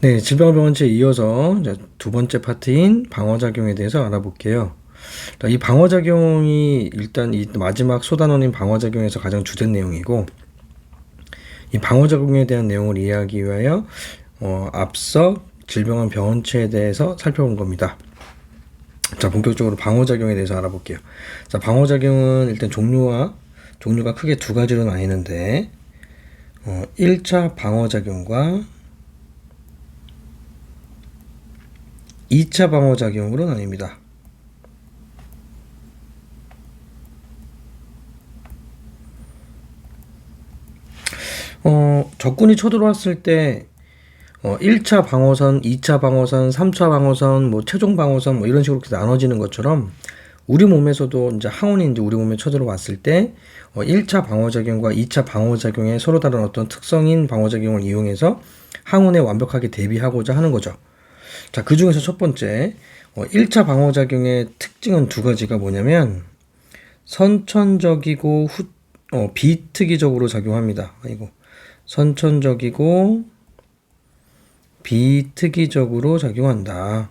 네, 질병병원체에 이어서 이제 두 번째 파트인 방어작용에 대해서 알아볼게요. 이 방어작용이 일단 이 마지막 소단원인 방어작용에서 가장 주된 내용이고, 이 방어작용에 대한 내용을 이해하기 위하여 앞서 질병원 병원체에 대해서 살펴본 겁니다. 자, 본격적으로 방어작용에 대해서 알아볼게요. 자, 방어작용은 일단 종류가 크게 두 가지로 나뉘는데, 1차 방어작용과 2차 방어작용으로 나뉩니다. 적군이 쳐들어왔을 때 1차 방어선, 2차 방어선, 3차 방어선, 뭐 최종 방어선 뭐 이런 식으로 나눠지는 것처럼 우리 몸에서도 이제 항원이 이제 우리 몸에 쳐들어왔을 때 1차 방어작용과 2차 방어작용의 서로 다른 어떤 특성인 방어작용을 이용해서 항원에 완벽하게 대비하고자 하는 거죠. 자, 그 중에서 첫 번째 1차 방어작용의 특징은 두 가지가 뭐냐면 선천적이고 비특이적으로 작용합니다. 선천적이고 비특이적으로 작용한다.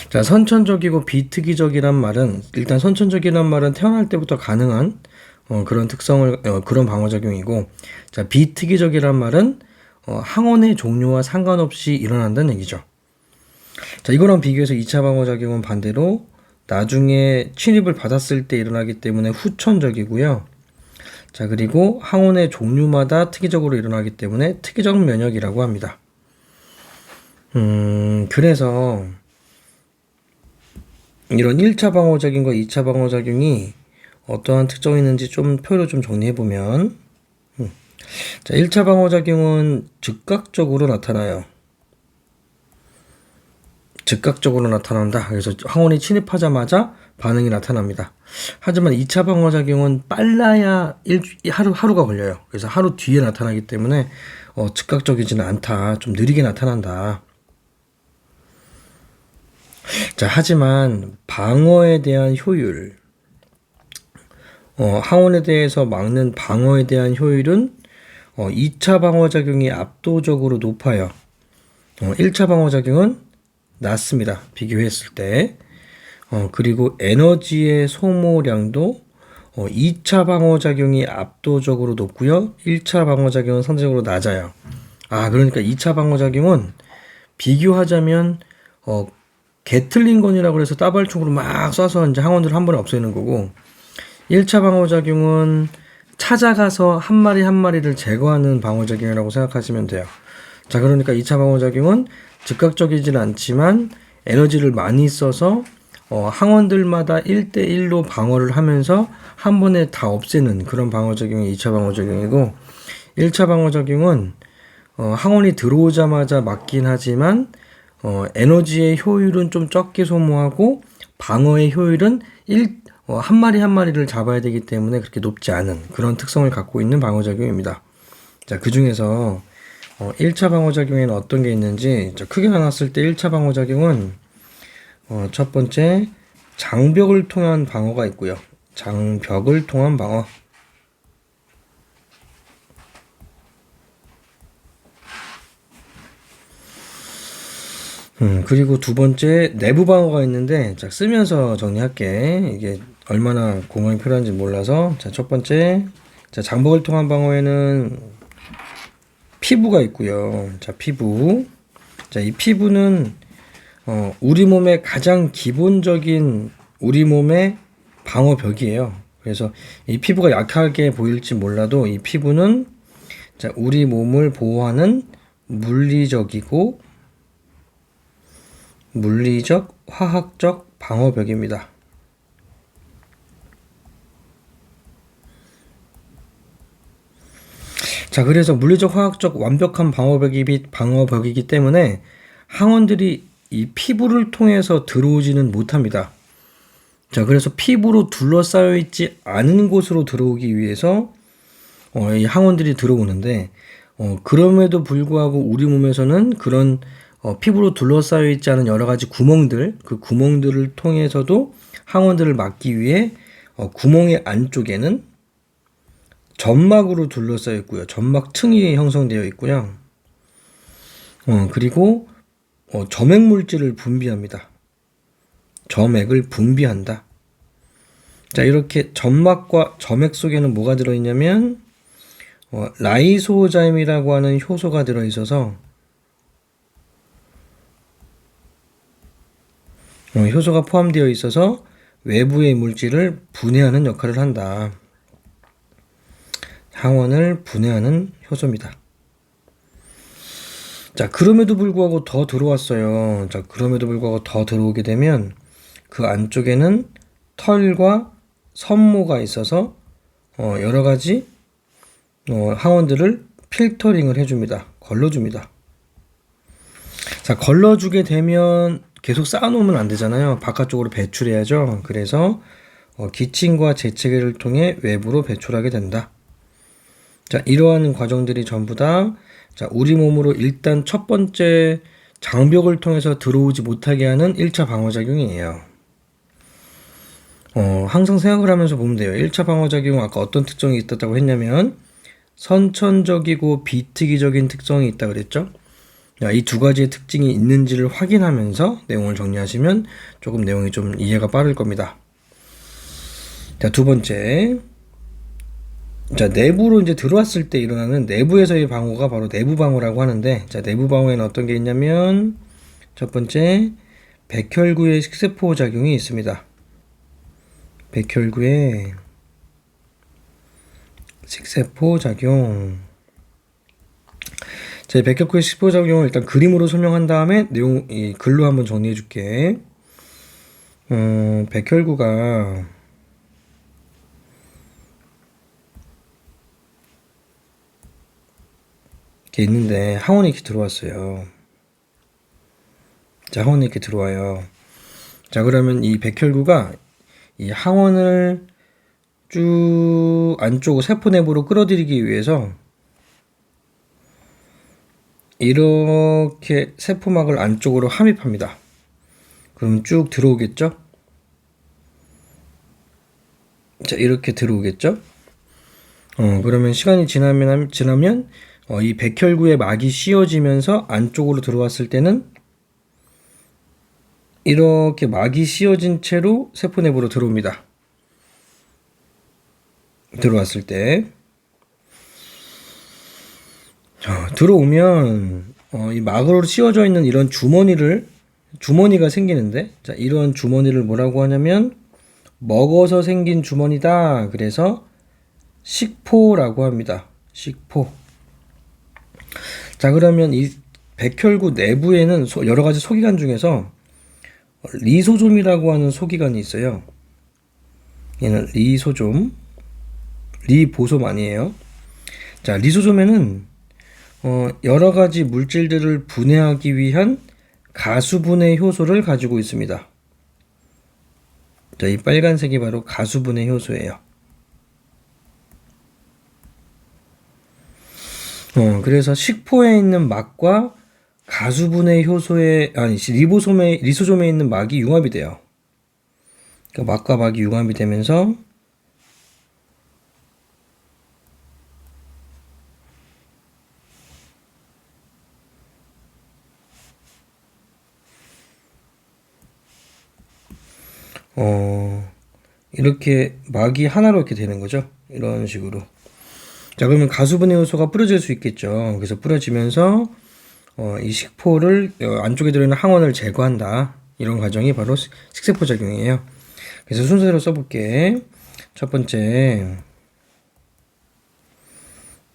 자, 선천적이고 비특이적이란 말은 일단 선천적이란 말은 태어날 때부터 가능한 그런 특성을 그런 방어작용이고, 자, 비특이적이란 말은 항원의 종류와 상관없이 일어난다는 얘기죠. 자, 이거랑 비교해서 2차 방어작용은 반대로 나중에 침입을 받았을 때 일어나기 때문에 후천적이고요. 자, 그리고 항원의 종류마다 특이적으로 일어나기 때문에 특이적 면역이라고 합니다. 그래서 이런 1차 방어작용과 2차 방어작용이 어떠한 특성이 있는지 좀 표로 좀 정리해보면, 자, 1차 방어작용은 즉각적으로 나타나요. 즉각적으로 나타난다. 그래서 항원이 침입하자마자 반응이 나타납니다. 하지만 2차 방어작용은 빨라야 하루가 걸려요. 그래서 하루 뒤에 나타나기 때문에 즉각적이지는 않다. 좀 느리게 나타난다. 자, 하지만 방어에 대한 효율, 항원에 대해서 막는 방어에 대한 효율은 2차 방어작용이 압도적으로 높아요. 1차 방어작용은 낮습니다. 비교했을 때. 그리고 에너지의 소모량도 2차 방어작용이 압도적으로 높고요. 1차 방어작용은 상대적으로 낮아요. 그러니까 2차 방어작용은 비교하자면 게틀링건이라고 해서 따발총으로 막 쏴서 이제 항원들을 한 번에 없애는 거고, 1차 방어작용은 찾아가서 한 마리 한 마리를 제거하는 방어작용이라고 생각하시면 돼요. 자, 그러니까 2차 방어작용은 즉각적이진 않지만 에너지를 많이 써서 항원들마다 1대1로 방어를 하면서 한 번에 다 없애는 그런 방어작용이 2차 방어작용이고, 1차 방어작용은 항원이 들어오자마자 맞긴 하지만 에너지의 효율은 좀 적게 소모하고 방어의 효율은 한 마리 한 마리를 잡아야 되기 때문에 그렇게 높지 않은 그런 특성을 갖고 있는 방어작용입니다. 자, 그 중에서 1차 방어작용에는 어떤 게 있는지 크게 나눴을 때 1차 방어작용은 첫 번째 장벽을 통한 방어가 있고요. 장벽을 통한 방어. 그리고 두 번째 내부 방어가 있는데, 자, 쓰면서 정리할게. 이게 얼마나 공간이 필요한지 몰라서. 자, 첫 번째, 자, 장벽을 통한 방어에는 피부가 있고요. 자, 피부. 자, 이 피부는 우리 몸의 가장 기본적인 우리 몸의 방어벽이에요. 그래서 이 피부가 약하게 보일지 몰라도 이 피부는 자, 우리 몸을 보호하는 물리적, 화학적 방어벽입니다. 자, 그래서 물리적, 화학적 완벽한 방어벽이기 때문에 항원들이 이 피부를 통해서 들어오지는 못합니다. 자, 그래서 피부로 둘러싸여 있지 않은 곳으로 들어오기 위해서 이 항원들이 들어오는데, 그럼에도 불구하고 우리 몸에서는 그런 피부로 둘러싸여 있지 않은 여러 가지 구멍들, 그 구멍들을 통해서도 항원들을 막기 위해 구멍의 안쪽에는 점막으로 둘러싸여 있고요. 점막층이 형성되어 있고요. 그리고 점액 물질을 분비합니다. 점액을 분비한다. 자, 이렇게 점막과 점액 속에는 뭐가 들어있냐면 라이소자임이라고 하는 효소가 들어있어서 효소가 포함되어 있어서 외부의 물질을 분해하는 역할을 한다. 항원을 분해하는 효소입니다. 자, 그럼에도 불구하고 더 들어왔어요. 자, 그럼에도 불구하고 더 들어오게 되면 그 안쪽에는 털과 섬모가 있어서 여러 가지 항원들을 필터링을 해줍니다. 걸러줍니다. 자, 걸러주게 되면 계속 쌓아놓으면 안 되잖아요. 바깥쪽으로 배출해야죠. 그래서 기침과 재채기를 통해 외부로 배출하게 된다. 자, 이러한 과정들이 전부 다 자, 우리 몸으로 일단 첫 번째 장벽을 통해서 들어오지 못하게 하는 1차 방어작용이에요. 항상 생각을 하면서 보면 돼요. 1차 방어작용은 아까 어떤 특성이 있었다고 했냐면 선천적이고 비특이적인 특성이 있다 그랬죠. 이 두 가지의 특징이 있는지를 확인하면서 내용을 정리하시면 조금 내용이 좀 이해가 빠를 겁니다. 자, 두 번째. 자, 내부로 이제 들어왔을 때 일어나는 내부에서의 방어가 바로 내부 방어라고 하는데, 자, 내부 방어에는 어떤 게 있냐면, 첫 번째, 백혈구의 식세포 작용이 있습니다. 백혈구의 식세포 작용. 자, 백혈구의 식세포 작용을 일단 그림으로 설명한 다음에 내용, 글로 한번 정리해 줄게. 백혈구가 이렇게 있는데 항원이 이렇게 들어왔어요. 자, 항원이 이렇게 들어와요. 자, 그러면 이 백혈구가 이 항원을 쭉 안쪽으로 세포 내부로 끌어들이기 위해서 이렇게 세포막을 안쪽으로 함입합니다. 그럼 쭉 들어오겠죠? 자, 이렇게 들어오겠죠? 그러면 시간이 지나면 이 백혈구의 막이 씌워지면서 안쪽으로 들어왔을 때는 이렇게 막이 씌워진 채로 세포 내부로 들어옵니다. 들어왔을 때. 자, 들어오면 이 막으로 씌워져 있는 이런 주머니가 생기는데, 자, 이런 주머니를 뭐라고 하냐면 먹어서 생긴 주머니다. 그래서 식포라고 합니다. 식포. 자, 그러면 이 백혈구 내부에는 여러 가지 소기관 중에서 리소좀이라고 하는 소기관이 있어요. 얘는 리소좀, 리보솜 아니에요. 자, 리소좀에는 여러 가지 물질들을 분해하기 위한 가수분해 효소를 가지고 있습니다. 자, 이 빨간색이 바로 가수분해 효소예요. 그래서 식포에 있는 막과 가수분해 효소에, 리소좀에 있는 막이 융합이 돼요. 그러니까 막과 막이 융합이 되면서 이렇게 막이 하나로 이렇게 되는 거죠. 이런 식으로. 자, 그러면 가수분해 효소가 뿌려질 수 있겠죠. 그래서 뿌려지면서 이 식포를 안쪽에 들어있는 항원을 제거한다. 이런 과정이 바로 식세포 작용이에요. 그래서 순서대로 써볼게. 첫 번째,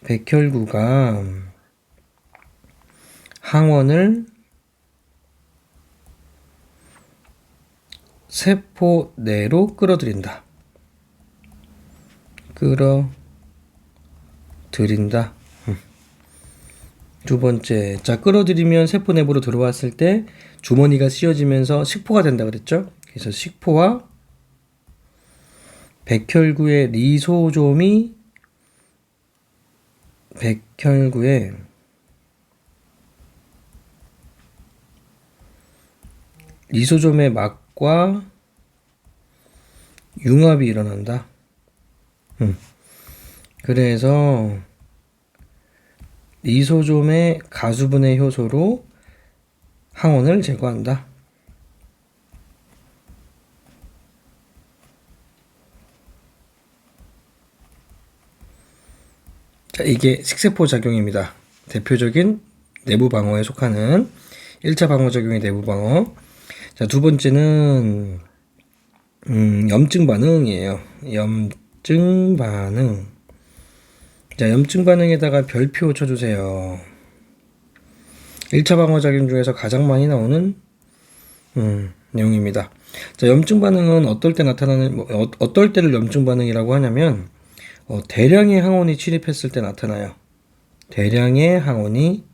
백혈구가 항원을 세포 내로 끌어들인다. 끌어들인다. 두 번째, 자, 끌어들이면 세포 내부로 들어왔을 때 주머니가 씌워지면서 식포가 된다 그랬죠? 그래서 식포와 백혈구의 리소좀의 리소좀의 막과 융합이 일어난다. 그래서 리소좀의 가수분해 효소로 항원을 제거한다. 자, 이게 식세포 작용입니다. 대표적인 내부 방어에 속하는 1차 방어 작용의 내부 방어. 자, 두 번째는 염증 반응이에요. 염증 반응. 자, 염증 반응에다가 별표 쳐주세요. 1차 방어 작용 중에서 가장 많이 나오는 내용입니다. 자, 염증 반응은 어떨 때 나타나는, 어떨 때를 염증 반응이라고 하냐면 대량의 항원이 침입했을 때 나타나요. 대량의 항원이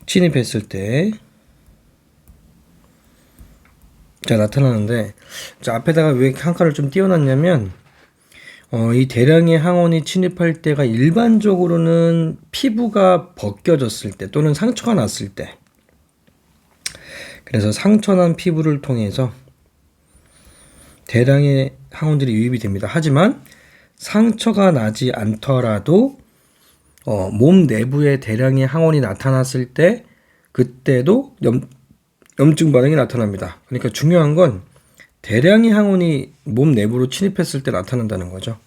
침입했을 때 자, 나타나는데, 자, 앞에다가 왜 한 칸을 좀 띄워놨냐면, 이 대량의 항원이 침입할 때가 일반적으로는 피부가 벗겨졌을 때 또는 상처가 났을 때, 그래서 상처난 피부를 통해서 대량의 항원들이 유입이 됩니다. 하지만 상처가 나지 않더라도 몸 내부에 대량의 항원이 나타났을 때 그때도 염증 반응이 나타납니다. 그러니까 중요한 건 대량의 항원이 몸 내부로 침입했을 때 나타난다는 거죠.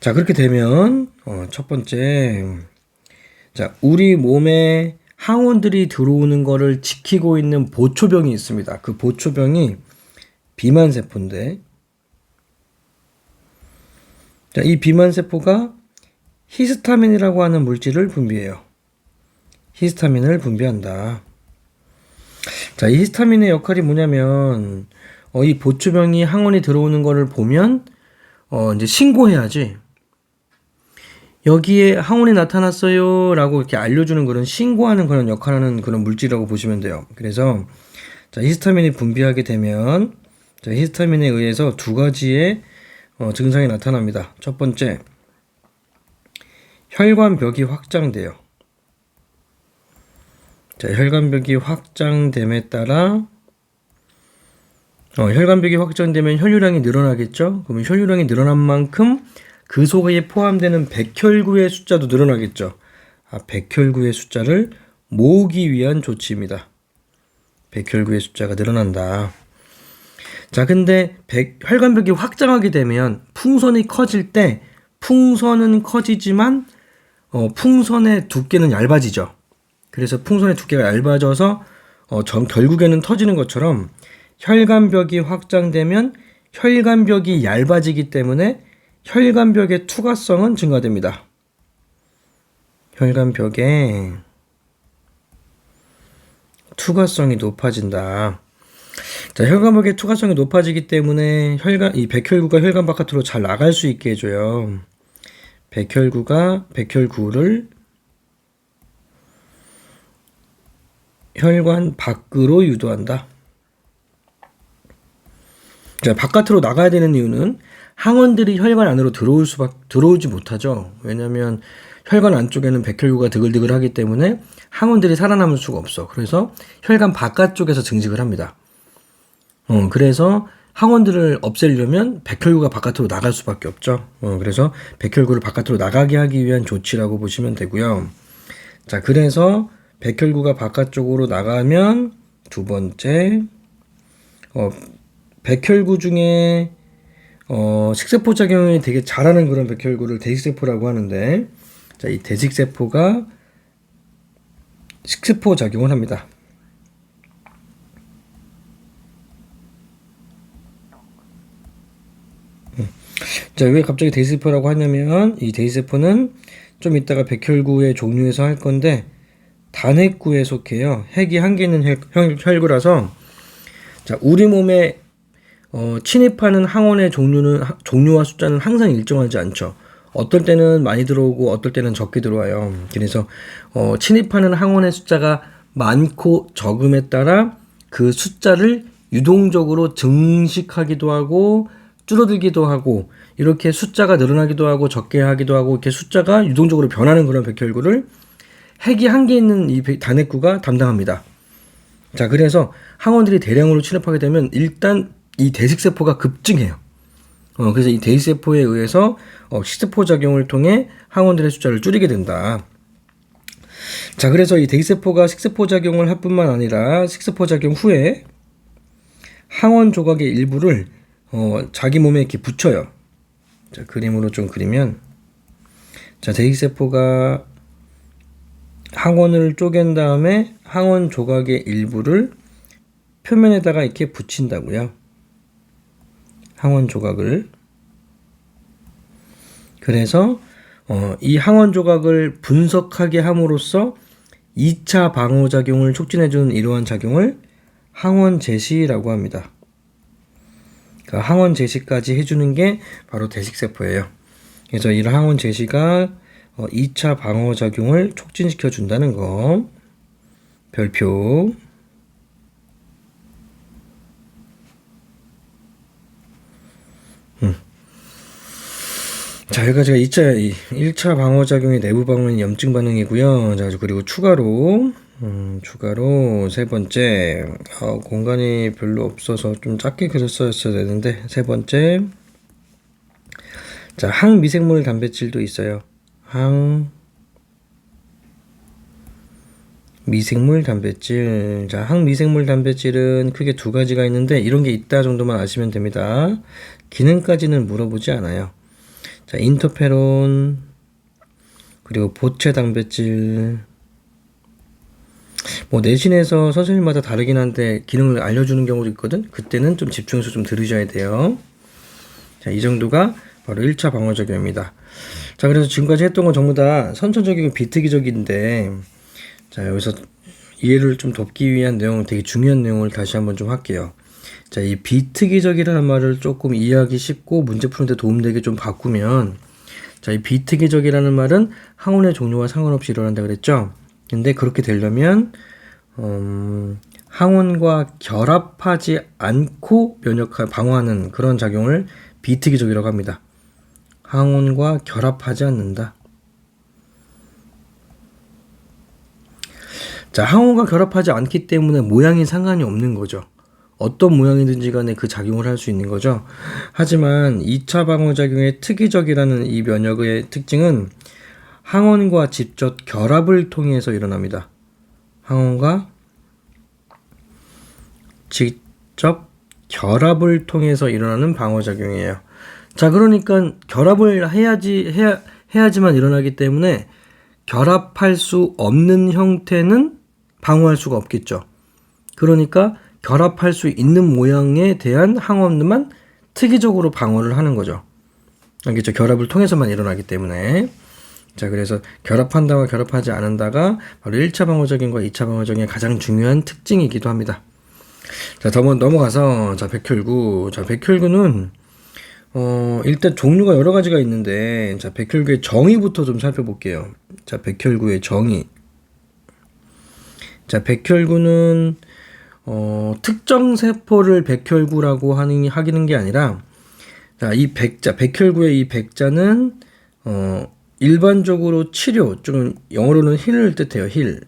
자, 그렇게 되면 첫 번째, 자, 우리 몸에 항원들이 들어오는 거를 지키고 있는 보초병이 있습니다. 그 보초병이 비만세포인데, 자, 이 비만세포가 히스타민이라고 하는 물질을 분비해요. 히스타민을 분비한다. 자, 이 히스타민의 역할이 뭐냐면, 이 보초병이 항원이 들어오는 거를 보면, 이제 신고해야지. 여기에 항원이 나타났어요. 라고 이렇게 알려주는 그런 신고하는 그런 역할을 하는 그런 물질이라고 보시면 돼요. 그래서, 자, 히스타민이 분비하게 되면, 자, 히스타민에 의해서 두 가지의 증상이 나타납니다. 첫 번째, 혈관벽이 확장돼요. 자, 혈관벽이 확장됨에 따라 혈관벽이 확장되면 혈류량이 늘어나겠죠. 그러면 혈류량이 늘어난 만큼 그 속에 포함되는 백혈구의 숫자도 늘어나겠죠. 백혈구의 숫자를 모으기 위한 조치입니다. 백혈구의 숫자가 늘어난다. 자, 근데 혈관벽이 확장하게 되면 풍선이 커질 때 풍선은 커지지만 풍선의 두께는 얇아지죠. 그래서 풍선의 두께가 얇아져서 결국에는 터지는 것처럼 혈관벽이 확장되면 혈관벽이 얇아지기 때문에 혈관벽의 투과성은 증가됩니다. 혈관벽의 투과성이 높아진다. 자, 혈관벽의 투과성이 높아지기 때문에 이 백혈구가 혈관 바깥으로 잘 나갈 수 있게 해줘요. 백혈구를 혈관 밖으로 유도한다. 자, 바깥으로 나가야 되는 이유는 항원들이 혈관 안으로 들어오지 못하죠. 왜냐하면 혈관 안쪽에는 백혈구가 드글드글하기 때문에 항원들이 살아남을 수가 없어. 그래서 혈관 바깥쪽에서 증식을 합니다. 그래서 항원들을 없애려면 백혈구가 바깥으로 나갈 수밖에 없죠. 그래서 백혈구를 바깥으로 나가게 하기 위한 조치라고 보시면 되고요. 자, 그래서 백혈구가 바깥쪽으로 나가면 두 번째, 백혈구 중에 식세포 작용이 되게 잘하는 그런 백혈구를 대식세포라고 하는데, 자, 이 대식세포가 식세포 작용을 합니다. 자, 왜 갑자기 대식세포라고 하냐면 이 대식세포는 좀 이따가 백혈구의 종류에서 할 건데 단핵구에 속해요. 핵이 한 개 있는 혈구라서, 자, 우리 몸에 침입하는 항원의 종류와 숫자는 항상 일정하지 않죠. 어떨 때는 많이 들어오고 어떨 때는 적게 들어와요. 그래서 침입하는 항원의 숫자가 많고 적음에 따라 그 숫자를 유동적으로 증식하기도 하고 줄어들기도 하고, 이렇게 숫자가 늘어나기도 하고 적게 하기도 하고, 이렇게 숫자가 유동적으로 변하는 그런 백혈구를 핵이 한 개 있는 이 단핵구가 담당합니다. 자, 그래서 항원들이 대량으로 침입하게 되면 일단 이 대식세포가 급증해요. 그래서 이 대기세포에 의해서 식세포 작용을 통해 항원들의 숫자를 줄이게 된다. 자, 그래서 이 대기세포가 식세포 작용을 할 뿐만 아니라 식세포 작용 후에 항원 조각의 일부를 자기 몸에 이렇게 붙여요. 자, 그림으로 좀 그리면, 자, 대기세포가 항원을 쪼갠 다음에 항원 조각의 일부를 표면에다가 이렇게 붙인다고요. 항원 조각을. 그래서 이 항원 조각을 분석하게 함으로써 2차 방어작용을 촉진해주는 이러한 작용을 항원 제시라고 합니다. 그 항원 제시까지 해주는 게 바로 대식세포예요. 그래서 이런 항원 제시가 2차 방어작용을 촉진시켜 준다는 거. 별표. 자, 여기까지가 1차 방어작용의 내부 방어는 염증 반응이고요. 자, 그리고 추가로 세 번째, 공간이 별로 없어서 좀 작게 그렸어야 되는데, 세 번째, 자, 항미생물 단백질도 있어요. 항미생물 단백질. 자, 항미생물 단백질은 크게 두 가지가 있는데, 이런 게 있다 정도만 아시면 됩니다. 기능까지는 물어보지 않아요. 자, 인터페론, 그리고 보채 단백질. 뭐 내신에서 선생님마다 다르긴 한데 기능을 알려주는 경우도 있거든. 그때는 좀 집중해서 좀 들으셔야 돼요. 자, 이 정도가 바로 1차 방어작용입니다. 자, 그래서 지금까지 했던 건 전부 다 선천적이고 비특이적인데, 자, 여기서 이해를 좀 돕기 위한 내용, 되게 중요한 내용을 다시 한번 좀 할게요. 자, 이 비특이적이라는 말을 조금 이해하기 쉽고 문제 푸는데 도움되게 좀 바꾸면, 자, 이 비특이적이라는 말은 항원의 종류와 상관없이 일어난다 그랬죠? 근데 그렇게 되려면 항원과 결합하지 않고 방어하는 그런 작용을 비특이적이라고 합니다. 항원과 결합하지 않는다. 자, 항원과 결합하지 않기 때문에 모양이 상관이 없는 거죠. 어떤 모양이든지 간에 그 작용을 할 수 있는 거죠. 하지만 2차 방어작용의 특이적이라는 이 면역의 특징은 항원과 직접 결합을 통해서 일어납니다. 항원과 직접 결합을 통해서 일어나는 방어작용이에요. 자, 그러니까 결합을 해야지만 일어나기 때문에 결합할 수 없는 형태는 방어할 수가 없겠죠. 그러니까 결합할 수 있는 모양에 대한 항원만 특이적으로 방어를 하는 거죠. 알겠죠? 결합을 통해서만 일어나기 때문에. 자, 그래서 결합한다와 결합하지 않는다가 바로 1차 방어작용과 2차 방어작용의 가장 중요한 특징이기도 합니다. 자, 넘어가서, 자, 백혈구. 자, 백혈구는, 일단 종류가 여러 가지가 있는데, 자, 백혈구의 정의부터 좀 살펴볼게요. 자, 백혈구의 정의. 자, 백혈구는, 특정 세포를 백혈구라고 하기는 게 아니라, 자, 백혈구의 이 백자는, 일반적으로 치료, 좀 영어로는 힐을 뜻해요. 힐.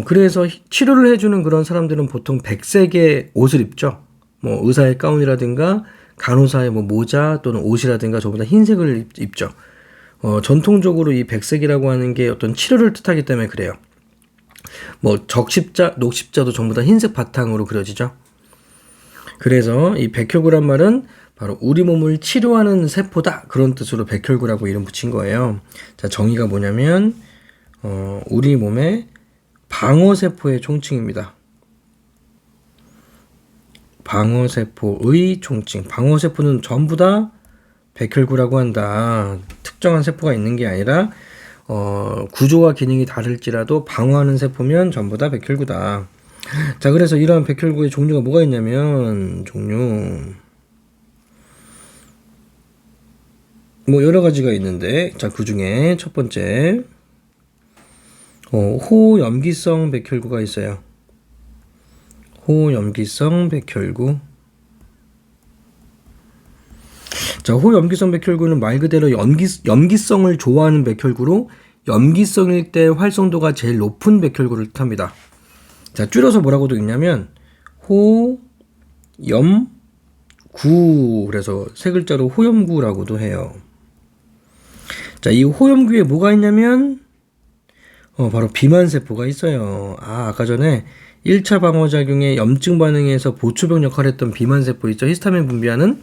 그래서 치료를 해주는 그런 사람들은 보통 백색의 옷을 입죠. 뭐 의사의 가운이라든가 간호사의 뭐 모자 또는 옷이라든가 전부 다 흰색을 입죠. 전통적으로 이 백색이라고 하는 게 어떤 치료를 뜻하기 때문에 그래요. 뭐 적십자, 녹십자도 전부 다 흰색 바탕으로 그려지죠. 그래서 이 백혈구란 말은 바로 우리 몸을 치료하는 세포다, 그런 뜻으로 백혈구라고 이름 붙인 거예요. 자, 정의가 뭐냐면 우리 몸의 방어세포의 총칭입니다. 방어세포의 총칭. 방어세포는 전부 다 백혈구라고 한다. 특정한 세포가 있는 게 아니라 구조와 기능이 다를지라도 방어하는 세포면 전부 다 백혈구다. 자, 그래서 이러한 백혈구의 종류가 뭐가 있냐면 뭐 여러 가지가 있는데, 자, 그 중에 첫 번째 호염기성 백혈구가 있어요. 호염기성 백혈구. 자, 호염기성 백혈구는 말 그대로 염기성을 좋아하는 백혈구로 염기성일 때 활성도가 제일 높은 백혈구를 뜻합니다. 자, 줄여서 뭐라고도 읽냐면 호염기성 구, 그래서 세 글자로 호염구라고도 해요. 자, 이 호염구에 뭐가 있냐면 바로 비만세포가 있어요. 아까 전에 1차 방어작용에 염증 반응에서 보초병 역할을 했던 비만세포 있죠. 히스타민 분비하는.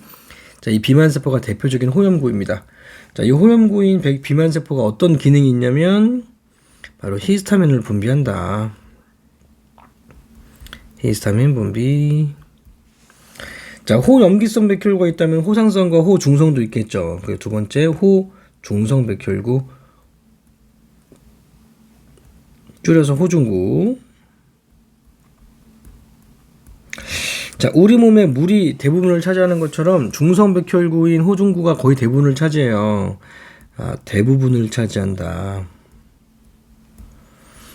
자, 이 비만세포가 대표적인 호염구입니다. 자, 이 호염구인 비만세포가 어떤 기능이 있냐면 바로 히스타민을 분비한다. 히스타민 분비. 자, 호염기성 백혈구가 있다면 호상성과 호중성도 있겠죠. 그 두 번째 호중성 백혈구, 줄여서 호중구. 자, 우리 몸의 물이 대부분을 차지하는 것처럼 중성 백혈구인 호중구가 거의 대부분을 차지해요. 대부분을 차지한다.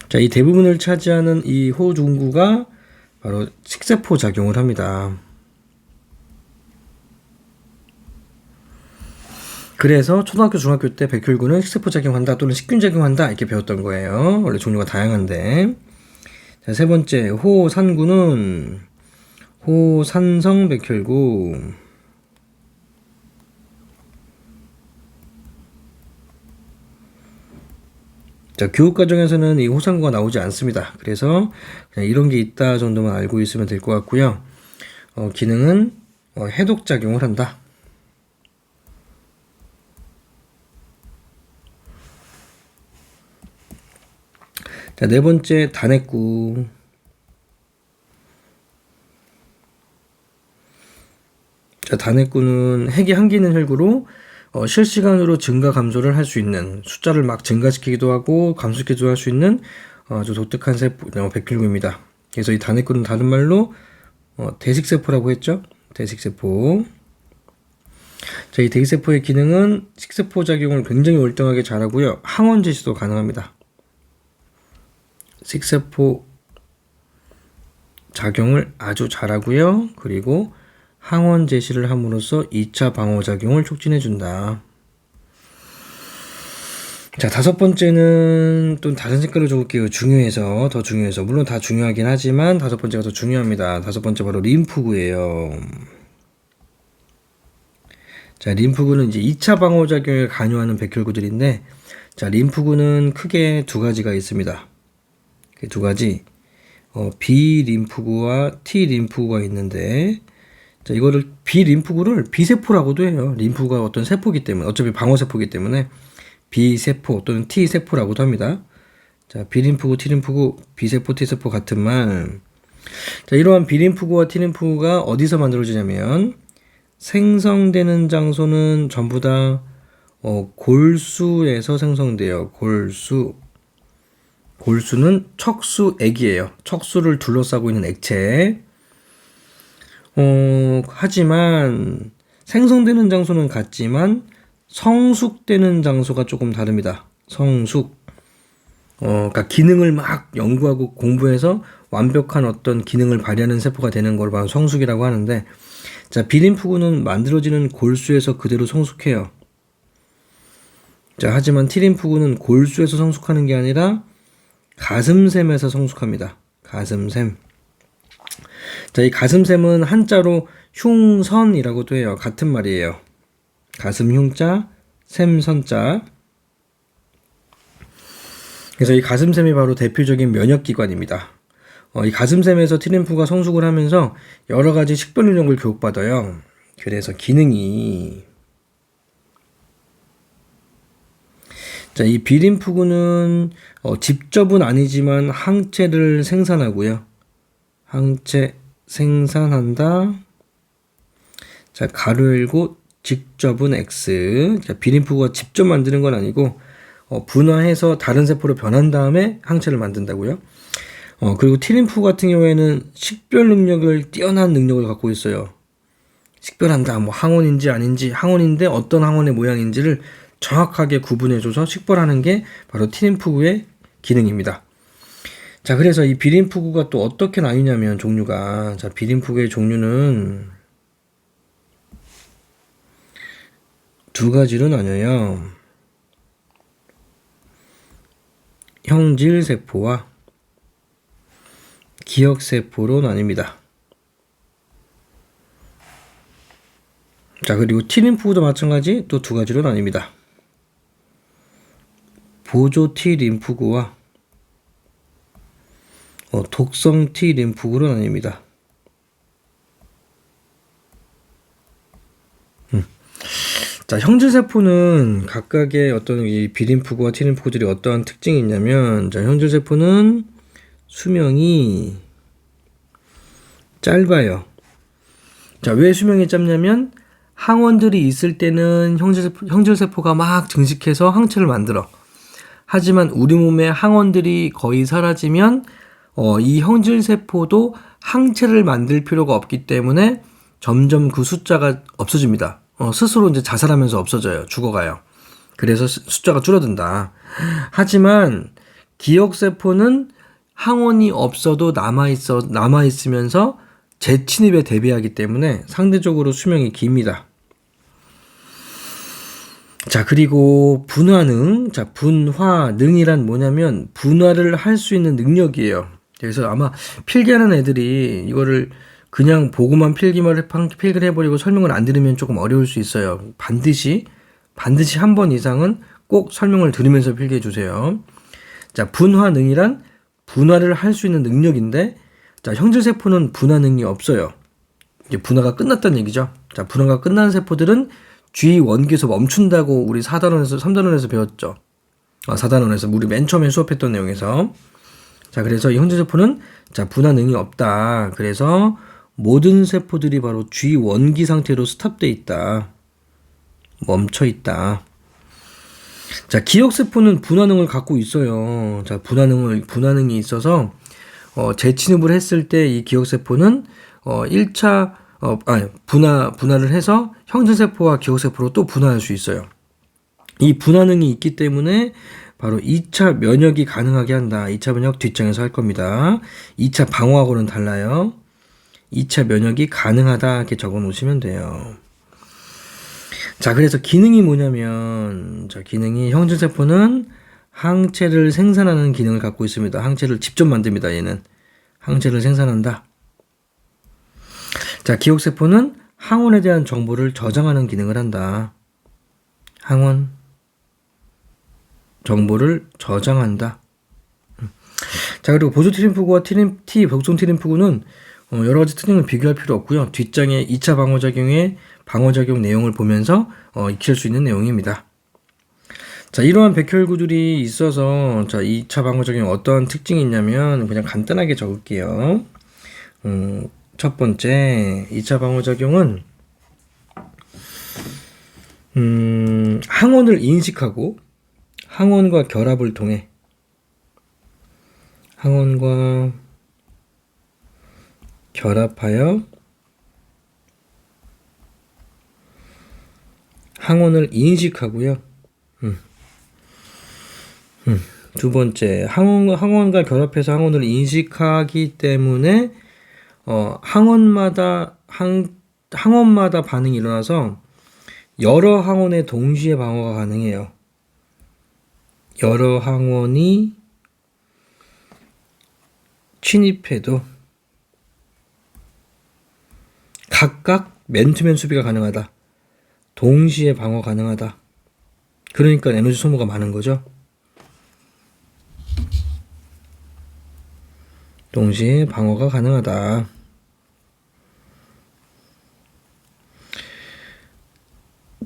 자, 이 대부분을 차지하는 이 호중구가 바로 식세포 작용을 합니다. 그래서 초등학교, 중학교 때 백혈구는 식세포 작용한다 또는 식균 작용한다 이렇게 배웠던 거예요. 원래 종류가 다양한데. 자, 세 번째 호산구는 호산성 백혈구. 자, 교육과정에서는 이 호산구가 나오지 않습니다. 그래서 그냥 이런 게 있다 정도만 알고 있으면 될 것 같고요. 기능은 해독작용을 한다. 자, 네 번째 단핵구. 자, 단핵구는 핵이 한기는 혈구로 실시간으로 증가 감소를 할 수 있는, 숫자를 막 증가시키기도 하고 감소시키기도 할 수 있는 아주 독특한 세포, 백혈구입니다. 그래서 이 단핵구는 다른 말로 대식세포라고 했죠. 대식세포. 자, 이 대식세포의 기능은 식세포 작용을 굉장히 월등하게 잘하고요. 항원 제시도 가능합니다. 식세포 작용을 아주 잘하고요. 그리고 항원 제시를 함으로써 2차 방어작용을 촉진해준다. 자, 다섯 번째는 또 다른 색깔로 적을게요. 더 중요해서. 물론 다 중요하긴 하지만 다섯 번째가 더 중요합니다. 다섯 번째 바로 림프구예요. 자, 림프구는 이제 2차 방어작용에 관여하는 백혈구들인데, 자, 림프구는 크게 두 가지가 있습니다. 그 두 가지, B 림프구와 T 림프구가 있는데, 자, 이거를 B 림프구를 B세포라고도 해요. 림프가 어떤 세포기 때문에, 어차피 방어세포기 때문에 B세포 또는 T세포라고도 합니다. 자, B림프구, T림프구, B세포, T세포 같은 말. 자, 이러한 B림프구와 T림프구가 어디서 만들어지냐면, 생성되는 장소는 전부 다 골수에서 생성돼요. 골수는 척수액이에요. 척수를 둘러싸고 있는 액체. 하지만 생성되는 장소는 같지만 성숙되는 장소가 조금 다릅니다. 성숙. 그러니까 기능을 막 연구하고 공부해서 완벽한 어떤 기능을 발휘하는 세포가 되는 걸 바로 성숙이라고 하는데, 자, B림프구는 만들어지는 골수에서 그대로 성숙해요. 자, 하지만 T림프구는 골수에서 성숙하는 게 아니라 가슴샘에서 성숙합니다. 가슴샘. 자, 이 가슴샘은 한자로 흉선이라고도 해요. 같은 말이에요. 가슴 흉자, 샘선자. 그래서 이 가슴샘이 바로 대표적인 면역기관입니다. 이 가슴샘에서 T림프가 성숙을 하면서 여러 가지 식별 능력을 교육받아요. 그래서 기능이, 자, 이 B림프구는 직접은 아니지만 항체를 생산하고요. 항체 생산한다. 자, 가로 열고 직접은 X. 자, B림프구가 직접 만드는 건 아니고 분화해서 다른 세포로 변한 다음에 항체를 만든다고요. 그리고 T림프 같은 경우에는 식별 능력을 뛰어난 능력을 갖고 있어요. 식별한다. 뭐 항원인지 아닌지, 항원인데 어떤 항원의 모양인지를 정확하게 구분해줘서 식별하는 게 바로 T림프구의 기능입니다. 자, 그래서 이 B림프구가 또 어떻게 나뉘냐면 종류가, 자, B림프구의 종류는 두 가지로 나뉘어요. 형질세포와 기억세포로 나뉩니다. 자, 그리고 T림프구도 마찬가지 또 두 가지로 나뉩니다. 보조 T림프구와 독성 T림프구로 나뉩니다. 자, 형질세포는 각각의 어떤 이 B림프구와 T림프구들이 어떠한 특징이 있냐면, 자, 형질세포는 수명이 짧아요. 자, 왜 수명이 짧냐면, 항원들이 있을 때는 형질세포가 막 증식해서 항체를 만들어. 하지만 우리 몸에 항원들이 거의 사라지면, 이 형질세포도 항체를 만들 필요가 없기 때문에 점점 그 숫자가 없어집니다. 스스로 이제 자살하면서 없어져요. 죽어가요. 그래서 숫자가 줄어든다. 하지만 기억세포는 항원이 없어도 남아있으면서 재침입에 대비하기 때문에 상대적으로 수명이 깁니다. 자, 그리고 분화능. 자, 분화능이란 뭐냐면 분화를 할 수 있는 능력이에요. 그래서 아마 필기하는 애들이 이거를 그냥 보고만 필기를 해버리고 설명을 안 들으면 조금 어려울 수 있어요. 반드시 한 번 이상은 꼭 설명을 들으면서 필기해 주세요. 자, 분화능이란 분화를 할 수 있는 능력인데, 자, 형질세포는 분화능이 없어요. 이제 분화가 끝났다는 얘기죠. 자, 분화가 끝난 세포들은 G1기에서 멈춘다고 우리 3단원에서 배웠죠. 4단원에서 우리 맨 처음에 수업했던 내용에서. 자, 그래서 이 형질세포는 자, 분화능이 없다. 그래서 모든 세포들이 바로 G1기 상태로 스탑돼 있다. 멈춰 있다. 자, 기억세포는 분화능을 갖고 있어요. 자, 분화능이 있어서, 재침입을 했을 때 이 기억세포는, 1차, 분화를 해서 형질세포와 기억세포로 또 분화할 수 있어요. 이 분화능이 있기 때문에 바로 2차 면역이 가능하게 한다. 2차 면역 뒷장에서 할 겁니다. 2차 방어하고는 달라요. 2차 면역이 가능하다 이렇게 적어 놓으시면 돼요. 자, 그래서 기능이 뭐냐면, 자, 기능이 형질세포는 항체를 생산하는 기능을 갖고 있습니다. 항체를 직접 만듭니다. 얘는 항체를 생산한다. 자, 기억세포는 항원에 대한 정보를 저장하는 기능을 한다. 항원 정보를 저장한다. 자, 그리고 보조 T림프구와 독성 T림프구는 여러 가지 특징을 비교할 필요 없고요. 뒷장에 2차 방어작용의 방어작용 내용을 보면서 익힐 수 있는 내용입니다. 자, 이러한 백혈구들이 있어서, 자, 2차 방어작용 어떤 특징이 있냐면 그냥 간단하게 적을게요. 첫 번째 2차 방어작용은 항원을 인식하고 항원과 결합을 통해 항원과 결합하여 항원을 인식하고요. 두 번째, 항원과 결합해서 항원을 인식하기 때문에 항원마다 반응이 일어나서 여러 항원의 동시에 방어가 가능해요. 여러 항원이 침입해도 각각 맨투맨 수비가 가능하다. 동시에 방어 가능하다. 그러니까 에너지 소모가 많은 거죠. 동시에 방어가 가능하다.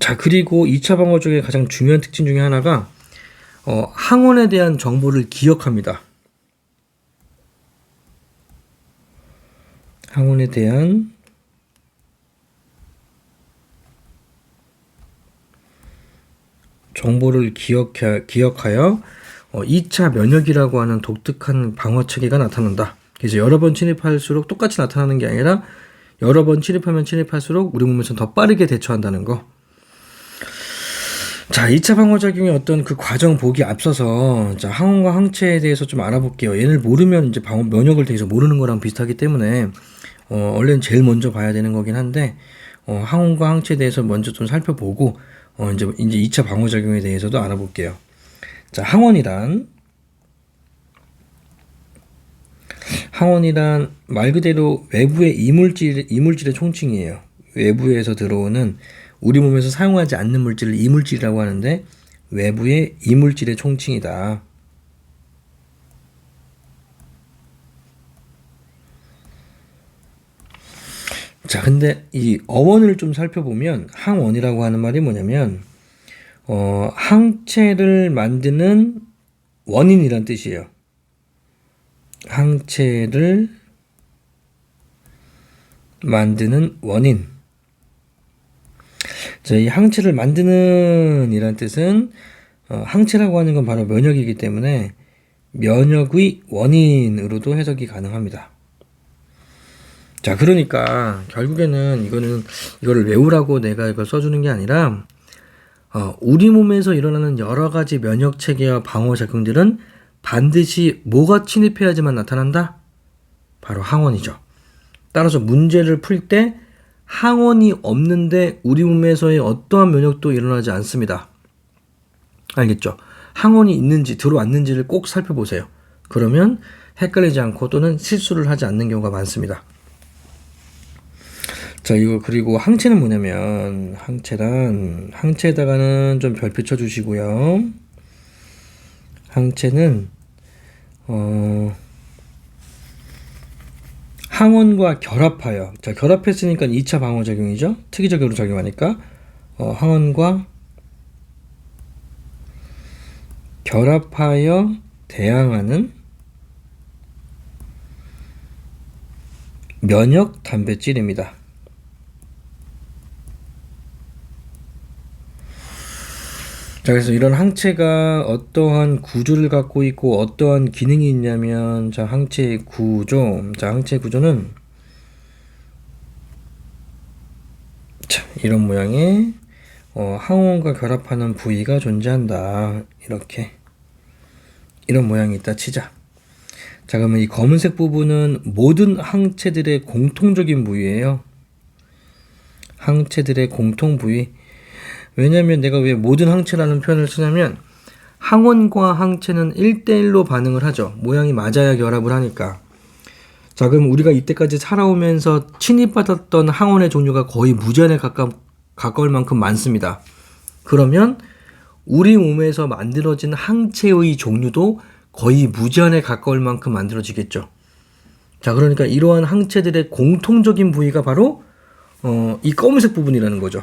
자, 그리고 2차 방어 중에 가장 중요한 특징 중에 하나가 항원에 대한 정보를 기억합니다. 항원에 대한 정보를 기억하여 2차 면역이라고 하는 독특한 방어 체계가 나타난다. 그래서 여러 번 침입할수록 똑같이 나타나는 게 아니라 여러 번 침입할수록 우리 몸에서는 더 빠르게 대처한다는 거. 자, 2차 방어작용의 어떤 그 과정 보기 앞서서, 자, 항원과 항체에 대해서 좀 알아볼게요. 얘를 모르면 이제 면역을 대해서 모르는 거랑 비슷하기 때문에, 원래는 제일 먼저 봐야 되는 거긴 한데, 항원과 항체에 대해서 먼저 좀 살펴보고, 이제 2차 방어작용에 대해서도 알아볼게요. 자, 항원이란 말 그대로 외부의 이물질의 총칭이에요. 외부에서 들어오는 우리 몸에서 사용하지 않는 물질을 이물질이라고 하는데 외부의 이물질의 총칭이다. 자, 근데 이 어원을 좀 살펴보면 항원이라고 하는 말이 뭐냐면 항체를 만드는 원인이란 뜻이에요. 항체를 만드는 원인. 자, 이 항체를 만드는 이란 뜻은 항체라고 하는 건 바로 면역이기 때문에 면역의 원인으로도 해석이 가능합니다. 자, 그러니까 결국에는 이거를 외우라고 내가 이걸 써주는 게 아니라 우리 몸에서 일어나는 여러 가지 면역 체계와 방어 작용들은 반드시 뭐가 침입해야지만 나타난다? 바로 항원이죠. 따라서 문제를 풀 때 항원이 없는데 우리 몸에서의 어떠한 면역도 일어나지 않습니다. 알겠죠? 항원이 있는지 들어왔는지를 꼭 살펴보세요. 그러면 헷갈리지 않고 또는 실수를 하지 않는 경우가 많습니다. 자, 이거 그리고 항체는 뭐냐면 항체에다가는 좀 별표 쳐주시고요. 항체는 항원과 결합하여, 자, 결합했으니까 2차 방어작용이죠. 특이적으로 작용하니까 항원과 결합하여 대항하는 면역 단백질입니다. 자, 그래서 이런 항체가 어떠한 구조를 갖고 있고 어떠한 기능이 있냐면, 자, 항체 구조는 자, 이런 모양의 항원과 결합하는 부위가 존재한다. 이런 모양이 있다 치자. 자, 그러면 이 검은색 부분은 모든 항체들의 공통적인 부위예요. 항체들의 공통 부위. 왜냐면 내가 왜 모든 항체라는 표현을 쓰냐면 항원과 항체는 1대1로 반응을 하죠. 모양이 맞아야 결합을 하니까. 자, 그럼 우리가 이때까지 살아오면서 침입받았던 항원의 종류가 거의 무제한에 가까울 만큼 많습니다. 그러면 우리 몸에서 만들어진 항체의 종류도 거의 무제한에 가까울 만큼 만들어지겠죠. 자, 그러니까 이러한 항체들의 공통적인 부위가 바로 이 검은색 부분이라는 거죠.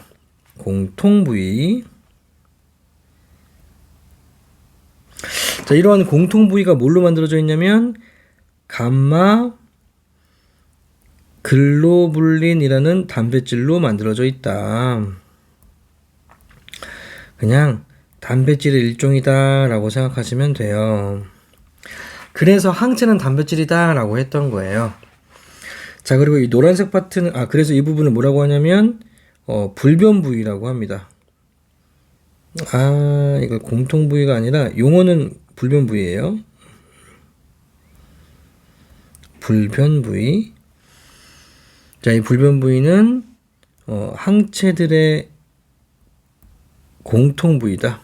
공통 부위. 자, 이러한 공통 부위가 뭘로 만들어져 있냐면 감마 글로불린이라는 단백질로 만들어져 있다. 그냥 단백질의 일종이다 라고 생각하시면 돼요. 그래서 항체는 단백질이다 라고 했던 거예요. 자, 그리고 이 노란색 파트는 그래서 이 부분을 뭐라고 하냐면 불변 부위라고 합니다. 이거 공통 부위가 아니라 용어는 불변 부위예요. 불변 부위. 자, 이 불변 부위는 항체들의 공통 부위다.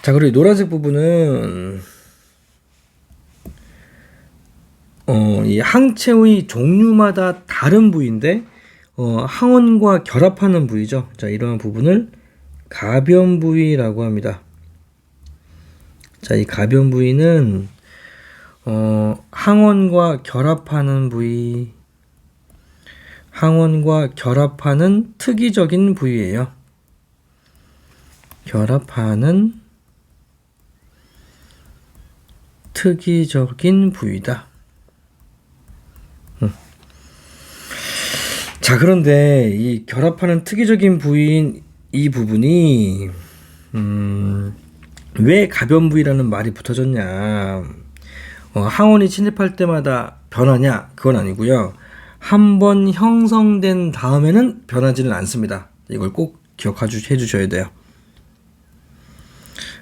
자, 그리고 이 노란색 부분은 이 항체의 종류마다 다른 부위인데 항원과 결합하는 부위죠. 자, 이러한 부분을 가변 부위라고 합니다. 자, 이 가변 부위는 항원과 결합하는 부위, 항원과 결합하는 특이적인 부위예요. 결합하는 특이적인 부위다. 자, 그런데 이 결합하는 특이적인 부위인 이 부분이 왜 가변 부위라는 말이 붙어졌냐? 항원이 침입할 때마다 변하냐? 그건 아니고요. 한번 형성된 다음에는 변하지는 않습니다. 이걸 꼭 기억해 주셔야 돼요.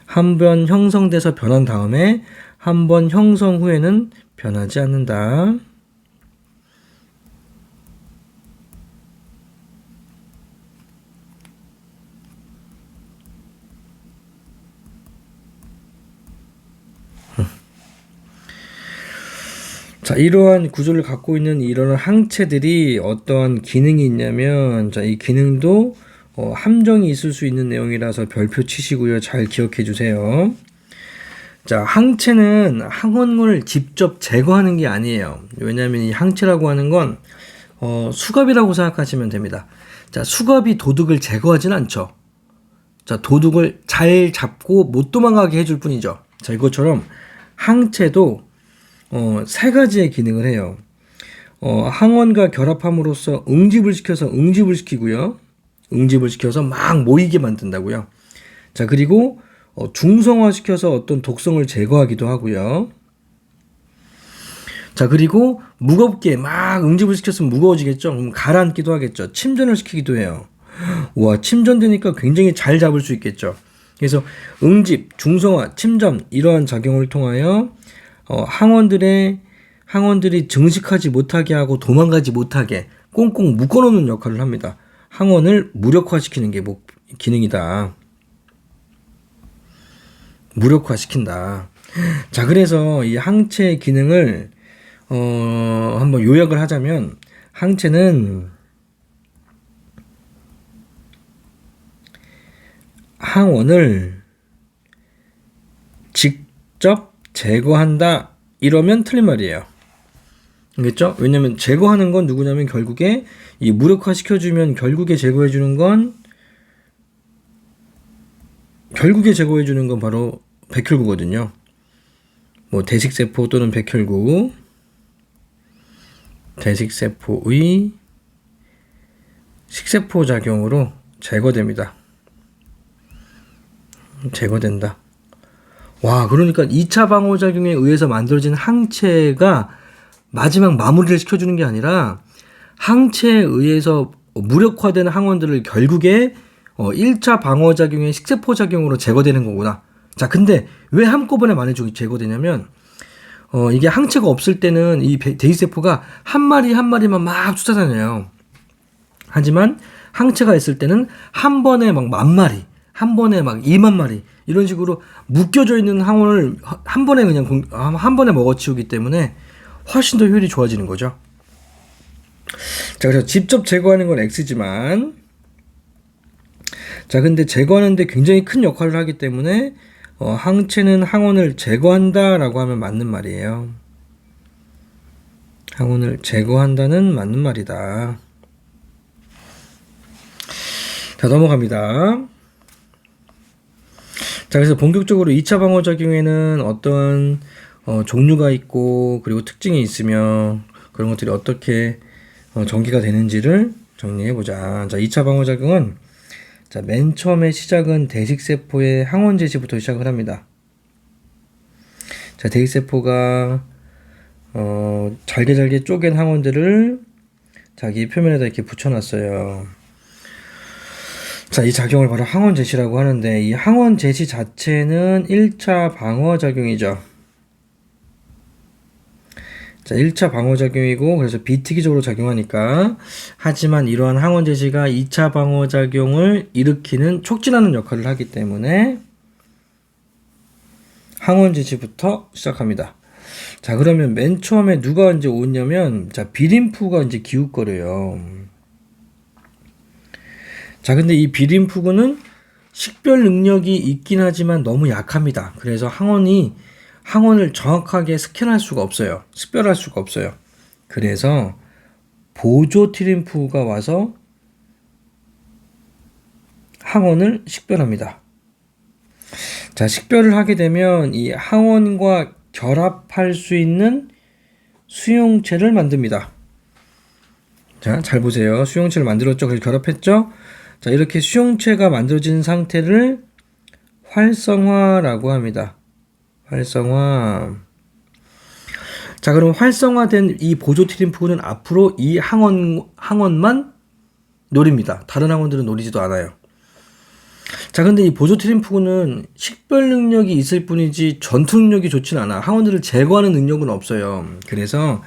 한번 형성돼서 변한 다음에 한번 형성 후에는 변하지 않는다. 자, 이러한 구조를 갖고 있는 이런 항체들이 어떠한 기능이 있냐면, 자, 이 기능도 함정이 있을 수 있는 내용이라서 별표 치시고요. 잘 기억해 주세요. 자, 항체는 항원을 직접 제거하는 게 아니에요. 왜냐하면 이 항체라고 하는 건 수갑이라고 생각하시면 됩니다. 자, 수갑이 도둑을 제거하진 않죠. 자, 도둑을 잘 잡고 못 도망가게 해줄 뿐이죠. 자, 이것처럼 항체도 세 가지의 기능을 해요. 항원과 결합함으로써 응집을 시키고요. 응집을 시켜서 막 모이게 만든다고요. 자, 그리고 중성화시켜서 어떤 독성을 제거하기도 하고요. 자, 그리고 무겁게 막 응집을 시켰으면 무거워지겠죠. 그럼 가라앉기도 하겠죠. 침전을 시키기도 해요. 와, 침전되니까 굉장히 잘 잡을 수 있겠죠. 그래서 응집, 중성화, 침전 이러한 작용을 통하여 항원들이 증식하지 못하게 하고 도망가지 못하게 꽁꽁 묶어놓는 역할을 합니다. 항원을 무력화시키는 게 기능이다. 무력화시킨다. 자, 그래서 이 항체의 기능을 한번 요약을 하자면, 항체는 항원을 직접 제거한다 이러면 틀린 말이에요. 알겠죠? 왜냐면 제거하는 건 누구냐면 결국에 이 무력화 시켜주면 결국에 제거해주는 건 바로 백혈구거든요. 뭐 대식세포 또는 백혈구, 대식세포의 식세포 작용으로 제거됩니다. 제거된다. 와, 그러니까 2차 방어작용에 의해서 만들어진 항체가 마지막 마무리를 시켜주는 게 아니라 항체에 의해서 무력화된 항원들을 결국에 1차 방어작용의 식세포 작용으로 제거되는 거구나. 자, 근데 왜 한꺼번에 많이 제거되냐면 이게 항체가 없을 때는 이 대기세포가 한 마리 한 마리만 막 쫓아다녀요. 하지만 항체가 있을 때는 한 번에 막 10,000마리, 한 번에 막 20,000마리 이런 식으로 묶여져 있는 항원을 한 번에 한 번에 먹어치우기 때문에 훨씬 더 효율이 좋아지는 거죠. 자, 그래서 직접 제거하는 건 X지만, 자, 근데 제거하는데 굉장히 큰 역할을 하기 때문에 항체는 항원을 제거한다라고 하면 맞는 말이에요. 항원을 제거한다는 맞는 말이다. 자, 넘어갑니다. 자, 그래서 본격적으로 2차 방어작용에는 어떤 종류가 있고 그리고 특징이 있으며 그런 것들이 어떻게 전개가 되는지를 정리해보자. 자, 2차 방어작용은 자, 맨 처음에 시작은 대식세포의 항원 제시부터 시작을 합니다. 자, 대식세포가 잘게 쪼갠 항원들을 자기 표면에다 이렇게 붙여놨어요. 자, 이 작용을 바로 항원 제시라고 하는데, 이 항원 제시 자체는 1차 방어작용이죠. 자, 1차 방어작용이고, 그래서 비특이적으로 작용하니까. 하지만 이러한 항원 제시가 2차 방어작용을 일으키는, 촉진하는 역할을 하기 때문에, 항원 제시부터 시작합니다. 자, 그러면 맨 처음에 누가 이제 오냐면, 자, 비림프가 이제 기웃거려요. 자, 근데 이 비림프구는 식별 능력이 있긴 하지만 너무 약합니다. 그래서 항원을 정확하게 스캔할 수가 없어요. 식별할 수가 없어요. 그래서 보조 티림프가 와서 항원을 식별합니다. 자, 식별을 하게 되면 이 항원과 결합할 수 있는 수용체를 만듭니다. 자, 잘 보세요. 수용체를 만들었죠. 그래서 결합했죠. 자, 이렇게 수용체가 만들어진 상태를 활성화라고 합니다. 활성화. 자, 그럼 활성화된 이 보조 티림프는 앞으로 이 항원만 노립니다. 다른 항원들은 노리지도 않아요. 자, 근데 이 보조 티림프는 식별 능력이 있을 뿐이지 전투 능력이 좋진 않아. 항원들을 제거하는 능력은 없어요. 그래서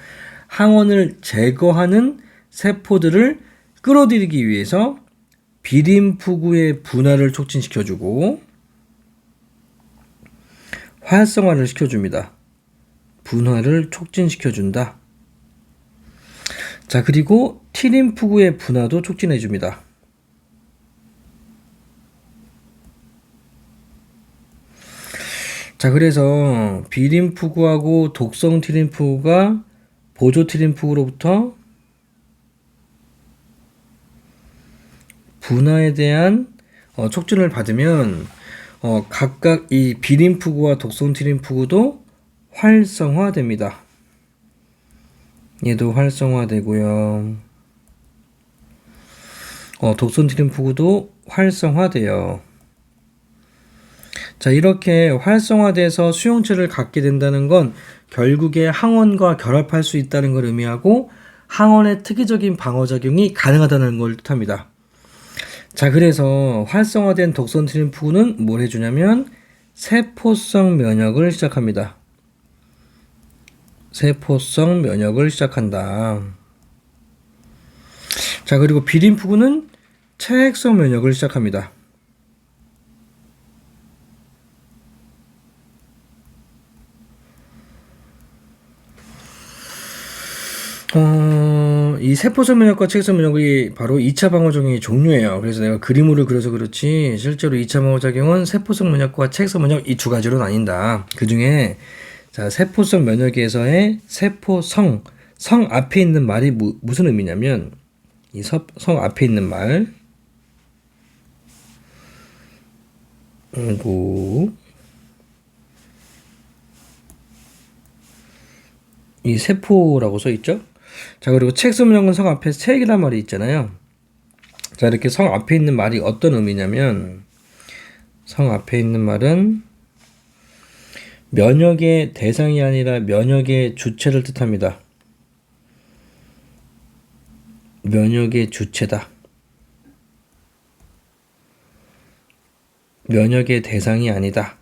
항원을 제거하는 세포들을 끌어들이기 위해서 비림프구의 분할을 촉진시켜주고 활성화를 시켜줍니다. 분화를 촉진시켜준다. 자, 그리고 T림프구의 분화도 촉진해줍니다. 자, 그래서 B림프구하고 독성 T림프구가 보조 T림프구로부터 분화에 대한 촉진을 받으면 각각 이 B림프구와 독성 T림프구도 활성화됩니다. 얘도 활성화되고요. 독성 T림프구도 활성화돼요. 자, 이렇게 활성화돼서 수용체를 갖게 된다는 건 결국에 항원과 결합할 수 있다는 걸 의미하고 항원의 특이적인 방어작용이 가능하다는 걸 뜻합니다. 자, 그래서 활성화된 독성 T림프구는 뭘 해주냐면 세포성 면역을 시작합니다. 세포성 면역을 시작한다. 자, 그리고 B림프구는 체액성 면역을 시작합니다. 이 세포성 면역과 체액성 면역이 바로 2차 방어작용의 종류예요. 그래서 내가 그림으로 그려서 그렇지 실제로 2차 방어작용은 세포성 면역과 체액성 면역 이 두 가지로 나뉜다. 그 중에 자, 세포성 면역에서의 세포성, 성 앞에 있는 말이 무슨 의미냐면 이 성 앞에 있는 말 이 세포라고 써 있죠. 자, 그리고 체액성 면역은 성 앞에 체액이란 말이 있잖아요. 자, 이렇게 성 앞에 있는 말이 어떤 의미냐면 성 앞에 있는 말은 면역의 대상이 아니라 면역의 주체를 뜻합니다. 면역의 주체다. 면역의 대상이 아니다.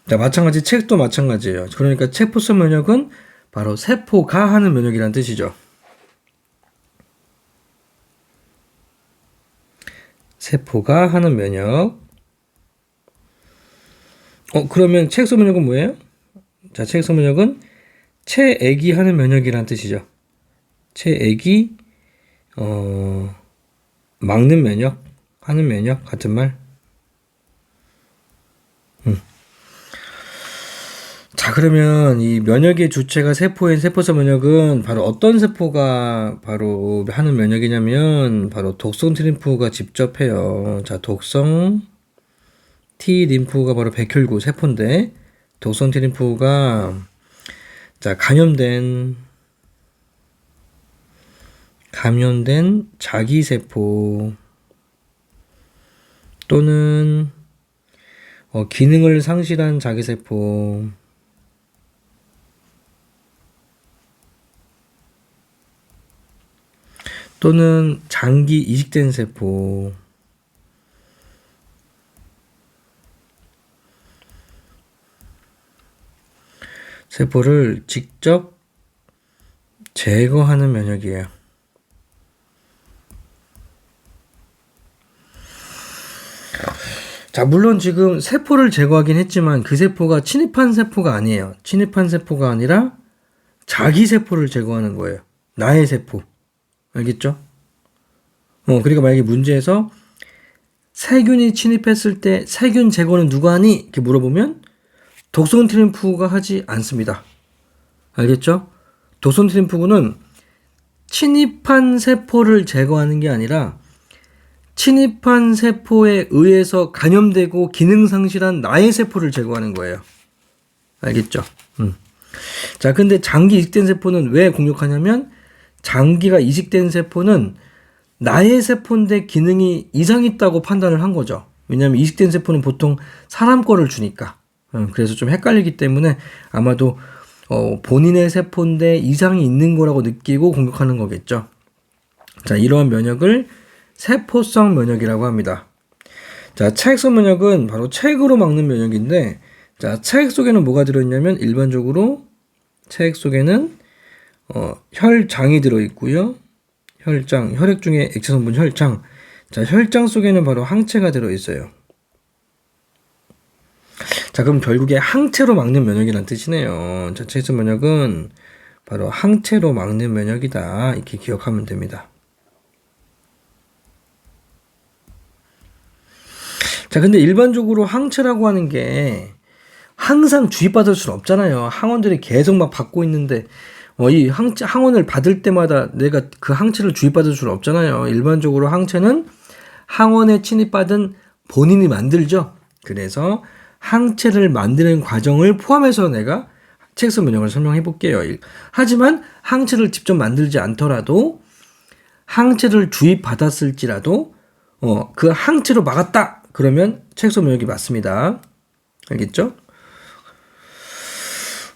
자, 마찬가지 책도 마찬가지예요. 그러니까 세포성 면역은 바로 세포가 하는 면역이라는 뜻이죠. 세포가 하는 면역. 그러면 체액성 면역은 뭐예요? 자, 체액성 면역은 체액이 하는 면역이라는 뜻이죠. 체액이 막는 면역, 하는 면역 같은 말. 자, 그러면 이 면역의 주체가 세포인 세포성 면역은 바로 어떤 세포가 바로 하는 면역이냐면 바로 독성 T림프가 직접 해요. 자, 독성 T림프가 바로 백혈구 세포인데 독성 T림프가 자, 감염된 자기세포 또는 기능을 상실한 자기세포 또는 장기 이식된 세포를 직접 제거하는 면역이에요. 자, 물론 지금 세포를 제거하긴 했지만 그 세포가 침입한 세포가 아니에요. 침입한 세포가 아니라 자기 세포를 제거하는 거예요. 나의 세포. 알겠죠? 그러니까 만약에 문제에서 세균이 침입했을 때 세균 제거는 누가 하니? 이렇게 물어보면 독성 T림프구가 하지 않습니다. 알겠죠? 독성 T림프구는 침입한 세포를 제거하는 게 아니라 침입한 세포에 의해서 감염되고 기능 상실한 나의 세포를 제거하는 거예요. 알겠죠? 자, 근데 장기 이식된 세포는 왜 공격하냐면 장기가 이식된 세포는 나의 세포인데 기능이 이상이 있다고 판단을 한 거죠. 왜냐하면 이식된 세포는 보통 사람 거를 주니까. 그래서 좀 헷갈리기 때문에 아마도 본인의 세포인데 이상이 있는 거라고 느끼고 공격하는 거겠죠. 자, 이러한 면역을 세포성 면역이라고 합니다. 자, 체액성 면역은 바로 체액으로 막는 면역인데, 자, 체액 속에는 뭐가 들어있냐면 일반적으로 체액 속에는 혈장이 들어있고요. 혈장, 혈액 중에 액체 성분 혈장. 자, 혈장 속에는 바로 항체가 들어있어요. 자, 그럼 결국에 항체로 막는 면역이란 뜻이네요. 자, 책소 면역은 바로 항체로 막는 면역이다. 이렇게 기억하면 됩니다. 자, 근데 일반적으로 항체라고 하는 게 항상 주입받을 수는 없잖아요. 항원들이 계속 막 받고 있는데, 이 항원을 받을 때마다 내가 그 항체를 주입받을 수는 없잖아요. 일반적으로 항체는 항원에 침입받은 본인이 만들죠. 그래서 항체를 만드는 과정을 포함해서 내가 책소 면역을 설명해 볼게요. 하지만 항체를 직접 만들지 않더라도 항체를 주입받았을지라도 그 항체로 막았다. 그러면 책소 면역이 맞습니다. 알겠죠?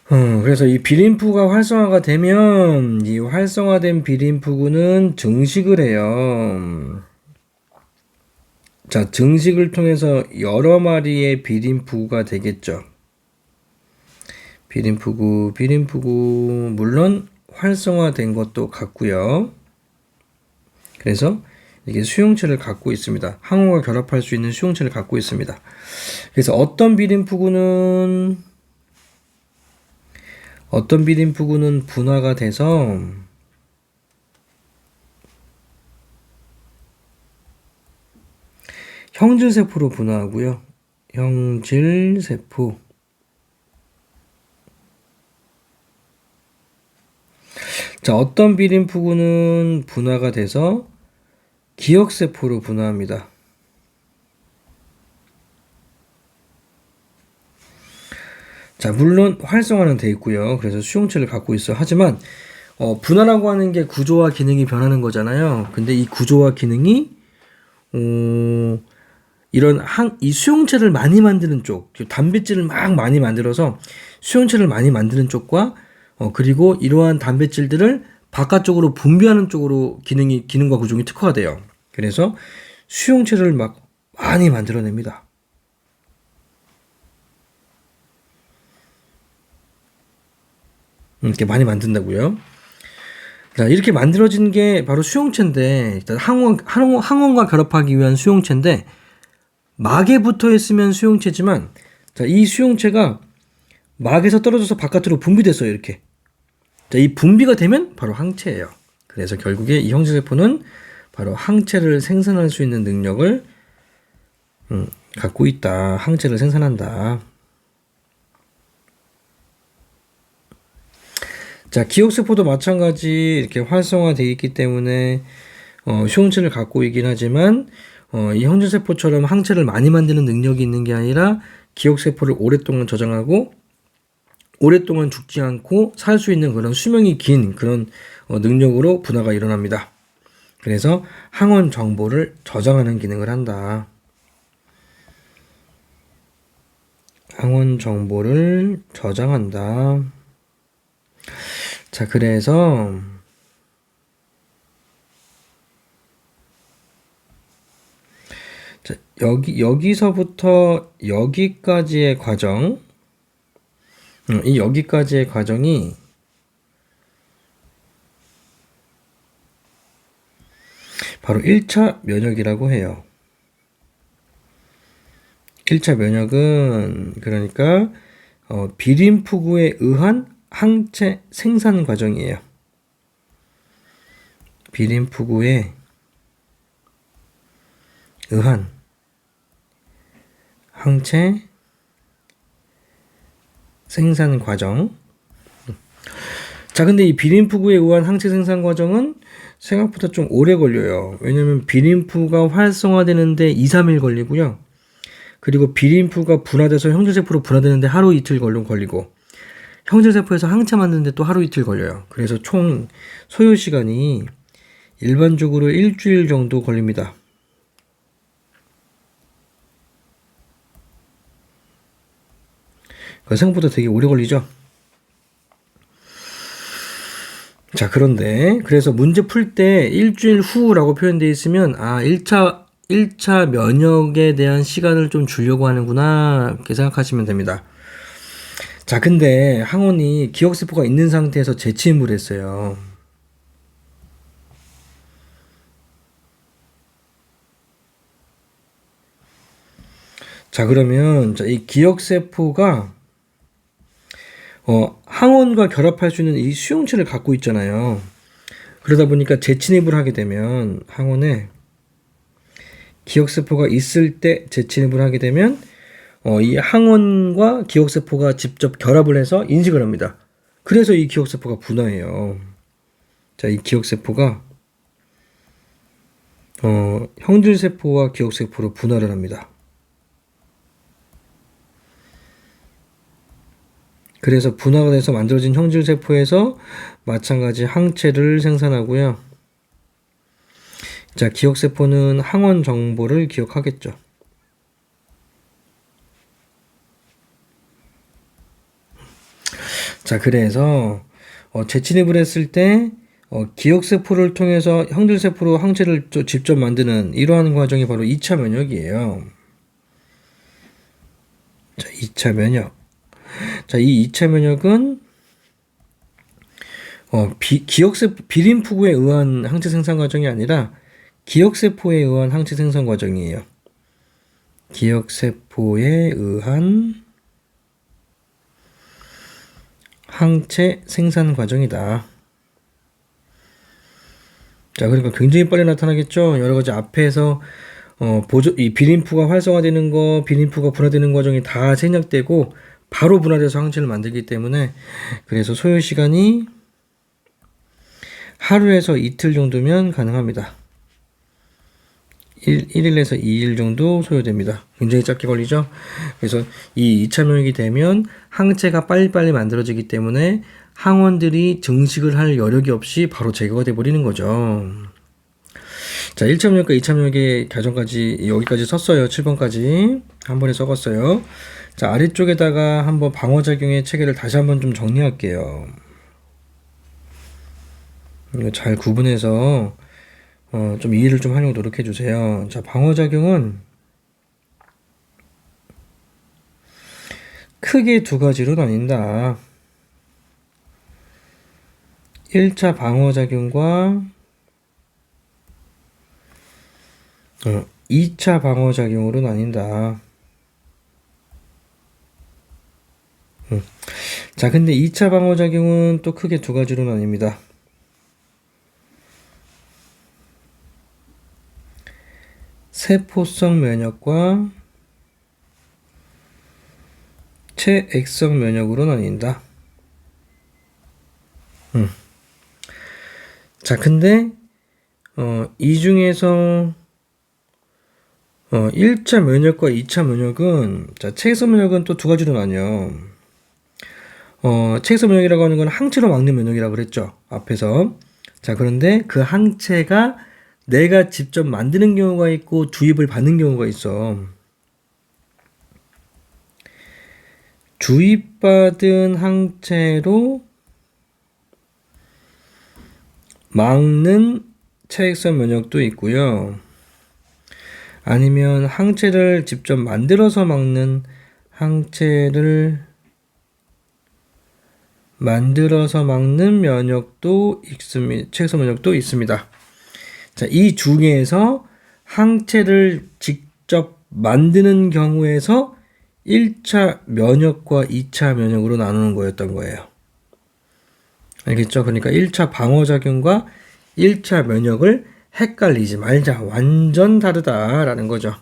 그래서 이 비림프가 활성화가 되면 이 활성화된 비림프군은 증식을 해요. 자, 증식을 통해서 여러 마리의 비림프구가 되겠죠. 비림프구 물론 활성화된 것도 같고요. 그래서 이게 수용체를 갖고 있습니다. 항원과 결합할 수 있는 수용체를 갖고 있습니다. 그래서 어떤 비림프구는 분화가 돼서 형질세포로 분화하고요. 형질세포. 자, 어떤 비림프구는 분화가 돼서 기억세포로 분화합니다. 자, 물론 활성화는 돼 있고요. 그래서 수용체를 갖고 있어요. 하지만 분화라고 하는 게 구조와 기능이 변하는 거잖아요. 근데 이 구조와 기능이 이 수용체를 많이 만드는 쪽, 단백질을 막 많이 만들어서 수용체를 많이 만드는 쪽과 그리고 이러한 단백질들을 바깥쪽으로 분비하는 쪽으로 기능과 구조이 특화가 돼요. 그래서 수용체를 막 많이 만들어냅니다. 이렇게 많이 만든다고요. 자, 이렇게 만들어진 게 바로 수용체인데, 항원과 결합하기 위한 수용체인데, 막에 붙어 있으면 수용체지만, 자, 이 수용체가 막에서 떨어져서 바깥으로 분비됐어요, 이렇게. 자, 이 분비가 되면 바로 항체예요. 그래서 결국에 이 형질세포는 바로 항체를 생산할 수 있는 능력을 갖고 있다. 항체를 생산한다. 자, 기억세포도 마찬가지 이렇게 활성화되어 있기 때문에 수용체를 갖고 있긴 하지만 이 형질세포처럼 항체를 많이 만드는 능력이 있는 게 아니라 기억세포를 오랫동안 저장하고 오랫동안 죽지 않고 살 수 있는 그런 수명이 긴 그런 능력으로 분화가 일어납니다. 그래서 항원 정보를 저장하는 기능을 한다. 항원 정보를 저장한다. 자, 그래서 자, 여기서부터 여기까지의 과정, 이 여기까지의 과정이 바로 1차 면역이라고 해요. 1차 면역은 그러니까 비림프구에 의한 항체 생산 과정이에요. 비림프구에 의한 항체 생산 과정. 자, 근데 이 비림프구에 의한 항체 생산 과정은 생각보다 좀 오래 걸려요. 왜냐면 비림프가 활성화되는데 2, 3일 걸리고요. 그리고 비림프가 분화돼서 형질세포로 분화되는데 하루 이틀 걸리고 형질세포에서 항체 만드는데 또 하루 이틀 걸려요. 그래서 총 소요 시간이 일반적으로 일주일 정도 걸립니다. 생각보다 되게 오래 걸리죠? 자, 그런데 그래서 문제 풀 때 일주일 후라고 표현되어 있으면 1차 면역에 대한 시간을 좀 주려고 하는구나 이렇게 생각하시면 됩니다. 자, 근데 항원이 기억세포가 있는 상태에서 재침입을 했어요. 자, 그러면 이 기억세포가 항원과 결합할 수 있는 이 수용체를 갖고 있잖아요. 그러다 보니까 재침입을 하게 되면 항원에 기억세포가 있을 때 재침입을 하게 되면 이 항원과 기억세포가 직접 결합을 해서 인식을 합니다. 그래서 이 기억세포가 분화해요. 자, 이 기억세포가 형질세포와 기억세포로 분화를 합니다. 그래서 분화가 돼서 만들어진 형질세포에서 마찬가지 항체를 생산하고요. 자, 기억세포는 항원 정보를 기억하겠죠. 자, 그래서 재침입을 했을 때 기억세포를 통해서 형질세포로 항체를 직접 만드는 이러한 과정이 바로 2차 면역이에요. 자, 2차 면역. 자, 이 2차 면역은 기억세포 비림푸구에 의한 항체 생산 과정이 아니라 기억세포에 의한 항체 생산 과정이에요. 기억세포에 의한 항체 생산 과정이다. 자, 그러니까 굉장히 빨리 나타나겠죠. 여러 가지 앞에서 이 비림푸가 활성화되는 거, 비림푸가 분화되는 과정이 다 생략되고 바로 분화돼서 항체를 만들기 때문에 그래서 소요 시간이 하루에서 이틀 정도면 가능합니다. 1일에서 2일 정도 소요됩니다. 굉장히 짧게 걸리죠. 그래서 이 2차 면역이 되면 항체가 빨리빨리 만들어지기 때문에 항원들이 증식을 할 여력이 없이 바로 제거가 돼버리는 거죠. 자, 1차 면역과 2차 면역의 과정까지 여기까지 썼어요. 7번까지 한 번에 써봤어요. 자, 아래쪽에다가 한번 방어작용의 체계를 다시 한번 좀 정리할게요. 이거 잘 구분해서 좀 이해를 좀 하려고 노력해 주세요. 자, 방어작용은 크게 두 가지로 나뉜다. 1차 방어작용과 2차 방어작용으로 나뉜다. 자, 근데 2차 방어작용은 또 크게 두 가지로 나뉩니다. 세포성 면역과 체액성 면역으로 나뉜다. 자, 근데 이 중에서 1차 면역과 2차 면역은, 자, 체액성 면역은 또 두 가지로 나뉘어. 체액성 면역이라고 하는 건 항체로 막는 면역이라고 그랬죠, 앞에서. 자, 그런데 그 항체가 내가 직접 만드는 경우가 있고 주입을 받는 경우가 있어. 주입받은 항체로 막는 체액성 면역도 있고요. 아니면 항체를 직접 만들어서 막는 면역도 있습니다. 체액성 면역도 있습니다. 자, 이 중에서 항체를 직접 만드는 경우에서 1차 면역과 2차 면역으로 나누는 거였던 거예요. 알겠죠? 그러니까 1차 방어작용과 1차 면역을 헷갈리지 말자. 완전 다르다라는 거죠.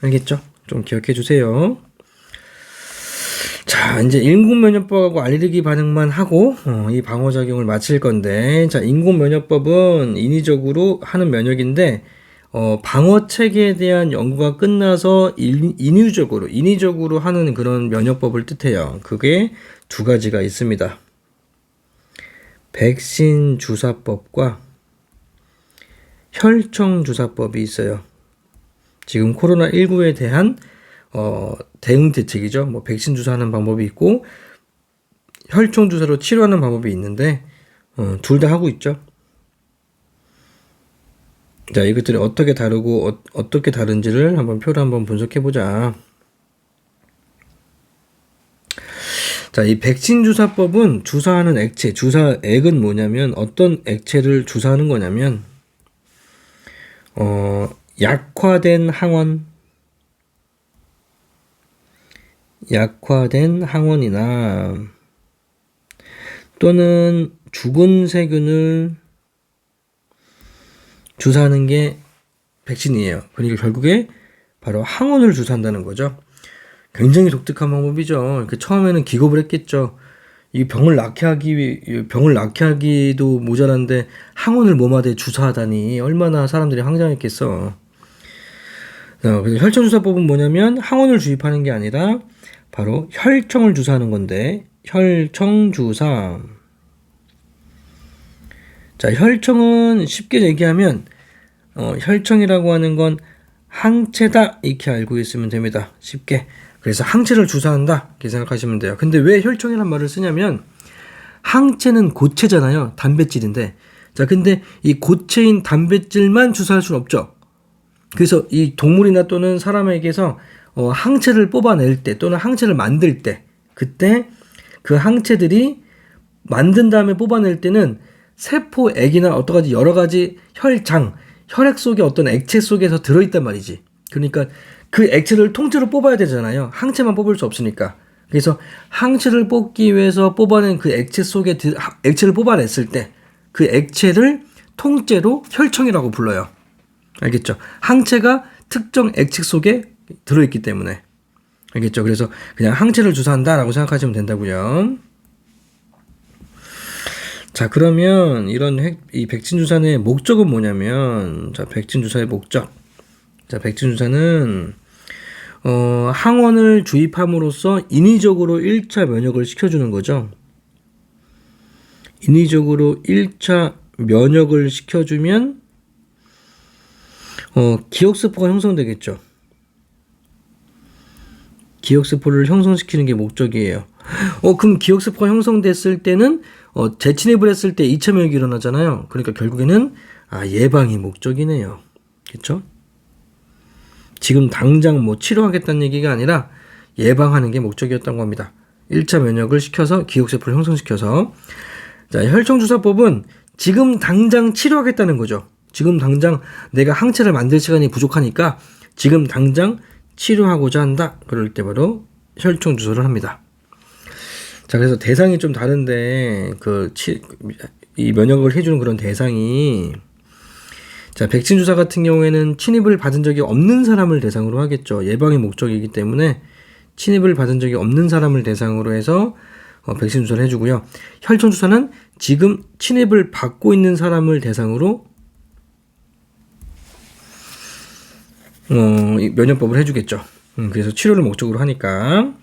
알겠죠? 좀 기억해 주세요. 자, 이제 인공면역법하고 알레르기 반응만 하고 이 방어작용을 마칠 건데, 자, 인공면역법은 인위적으로 하는 면역인데 방어체계에 대한 연구가 끝나서 인위적으로 하는 그런 면역법을 뜻해요. 그게 두 가지가 있습니다. 백신 주사법과 혈청 주사법이 있어요. 지금 코로나19에 대한 대응 대책이죠. 뭐 백신 주사하는 방법이 있고 혈청 주사로 치료하는 방법이 있는데 둘 다 하고 있죠. 자, 이것들이 어떻게 다르고 어떻게 다른지를 한번 표로 한번 분석해 보자. 자, 이 백신 주사법은 주사하는 액체, 주사액은 뭐냐면 어떤 액체를 주사하는 거냐면 약화된 항원, 약화된 항원이나 또는 죽은 세균을 주사하는 게 백신이에요. 그러니까 결국에 바로 항원을 주사한다는 거죠. 굉장히 독특한 방법이죠. 처음에는 기겁을 했겠죠. 이 병을 병을 낫게 하기도 모자란데 항원을 몸하에 주사하다니 얼마나 사람들이 황당했겠어. 혈청주사법은 뭐냐면 항원을 주입하는 게 아니라 바로 혈청을 주사하는 건데, 혈청주사. 자, 혈청은 쉽게 얘기하면 혈청이라고 하는 건 항체다 이렇게 알고 있으면 됩니다. 쉽게. 그래서 항체를 주사한다 이렇게 생각하시면 돼요. 근데 왜 혈청이란 말을 쓰냐면 항체는 고체잖아요. 단백질인데. 자, 근데 이 고체인 단백질만 주사할 수는 없죠. 그래서 이 동물이나 또는 사람에게서 항체를 뽑아낼 때 또는 항체를 만들 때, 그때 그 항체들이 만든 다음에 뽑아낼 때는 세포액이나 어떤 가지 여러 가지 혈액 속에 어떤 액체 속에서 들어있단 말이지. 그러니까 그 액체를 통째로 뽑아야 되잖아요. 항체만 뽑을 수 없으니까. 그래서 항체를 뽑기 위해서 뽑아낸 그 액체 속에 액체를 뽑아냈을 때 그 액체를 통째로 혈청이라고 불러요. 알겠죠? 항체가 특정 액체 속에 들어있기 때문에. 알겠죠? 그래서 그냥 항체를 주사한다라고 생각하시면 된다고요. 자, 그러면 이 백신 주사의 목적은 뭐냐면, 자, 백신 주사의 목적. 자, 백신 주사는 항원을 주입함으로써 인위적으로 1차 면역을 시켜주는 거죠. 인위적으로 1차 면역을 시켜주면 기억세포가 형성되겠죠. 기억세포를 형성시키는 게 목적이에요. 그럼 기억세포가 형성됐을 때는 재침입을 했을 때 2차 면역이 일어나잖아요. 그러니까 결국에는 예방이 목적이네요. 그렇죠? 지금 당장 뭐 치료하겠다는 얘기가 아니라 예방하는 게 목적이었던 겁니다. 1차 면역을 시켜서 기억세포를 형성시켜서. 자, 혈청주사법은 지금 당장 치료하겠다는 거죠. 지금 당장 내가 항체를 만들 시간이 부족하니까 지금 당장 치료하고자 한다. 그럴 때 바로 혈청주사를 합니다. 자, 그래서 대상이 좀 다른데 이 면역을 해주는 그런 대상이, 자, 백신 주사 같은 경우에는 침입을 받은 적이 없는 사람을 대상으로 하겠죠. 예방의 목적이기 때문에 침입을 받은 적이 없는 사람을 대상으로 해서 백신 주사를 해주고요. 혈청 주사는 지금 침입을 받고 있는 사람을 대상으로 면역법을 해주겠죠. 그래서 치료를 목적으로 하니까.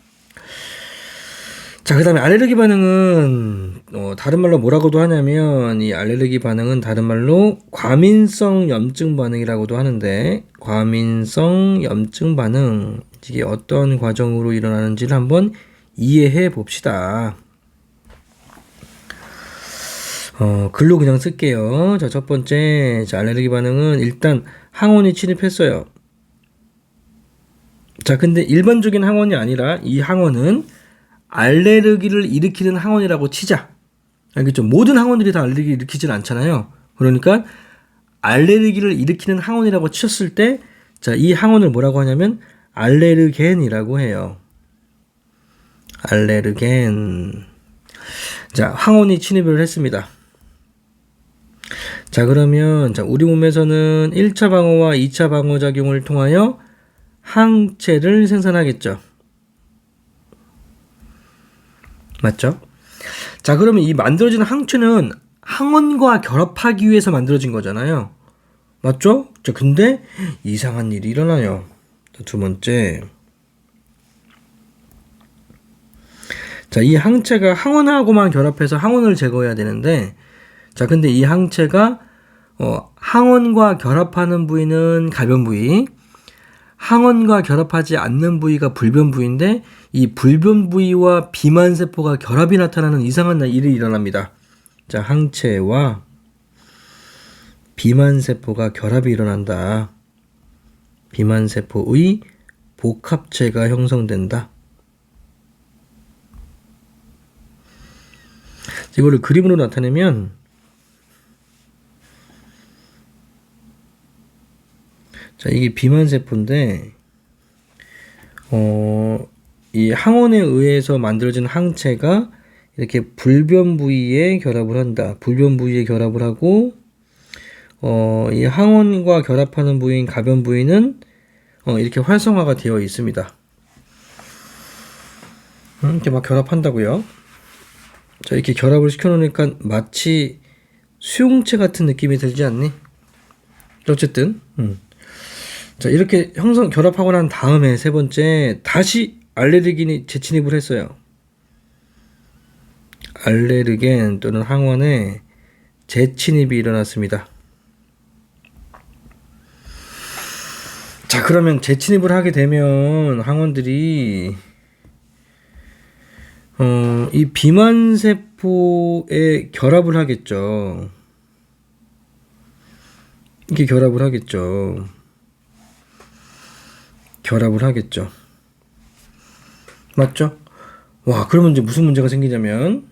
자, 그 다음에 알레르기 반응은 다른 말로 뭐라고도 하냐면, 이 알레르기 반응은 다른 말로 과민성 염증 반응이라고도 하는데, 과민성 염증 반응, 이게 어떤 과정으로 일어나는지를 한번 이해해 봅시다. 글로 그냥 쓸게요. 자, 첫 번째, 자, 알레르기 반응은 일단 항원이 침입했어요. 자, 근데 일반적인 항원이 아니라 이 항원은 알레르기를 일으키는 항원이라고 치자. 알겠죠? 모든 항원들이 다 알레르기를 일으키진 않잖아요. 그러니까 알레르기를 일으키는 항원이라고 쳤을 때, 자, 이 항원을 뭐라고 하냐면 알레르겐이라고 해요. 알레르겐. 자, 항원이 침입을 했습니다. 자, 그러면 자, 우리 몸에서는 1차 방어와 2차 방어 작용을 통하여 항체를 생산하겠죠. 맞죠? 자, 그러면 이 만들어지는 항체는 항원과 결합하기 위해서 만들어진 거잖아요. 맞죠? 자, 근데 이상한 일이 일어나요. 자, 두 번째. 자, 이 항체가 항원하고만 결합해서 항원을 제거해야 되는데, 자, 근데 이 항체가 항원과 결합하는 부위는 갈변 부위, 항원과 결합하지 않는 부위가 불변 부위인데, 이 불변 부위와 비만 세포가 결합이 나타나는 이상한 일이 일어납니다. 자, 항체와 비만 세포가 결합이 일어난다. 비만 세포의 복합체가 형성된다. 이거를 그림으로 나타내면, 자, 이게 비만 세포인데, 이 항원에 의해서 만들어진 항체가 이렇게 불변 부위에 결합을 한다. 불변 부위에 결합을 하고 이 항원과 결합하는 부위인 가변 부위는 이렇게 활성화가 되어 있습니다. 이렇게 막 결합한다고요. 자, 이렇게 결합을 시켜놓으니까 마치 수용체 같은 느낌이 들지 않니? 어쨌든 자, 이렇게 결합하고 난 다음에 세 번째 다시 알레르긴이 재침입을 했어요. 알레르겐 또는 항원에 재침입이 일어났습니다. 자, 그러면 재침입을 하게 되면 항원들이 이 비만세포에 결합을 하겠죠. 이게 결합을 하겠죠. 맞죠? 와, 그러면 이제 무슨 문제가 생기냐면,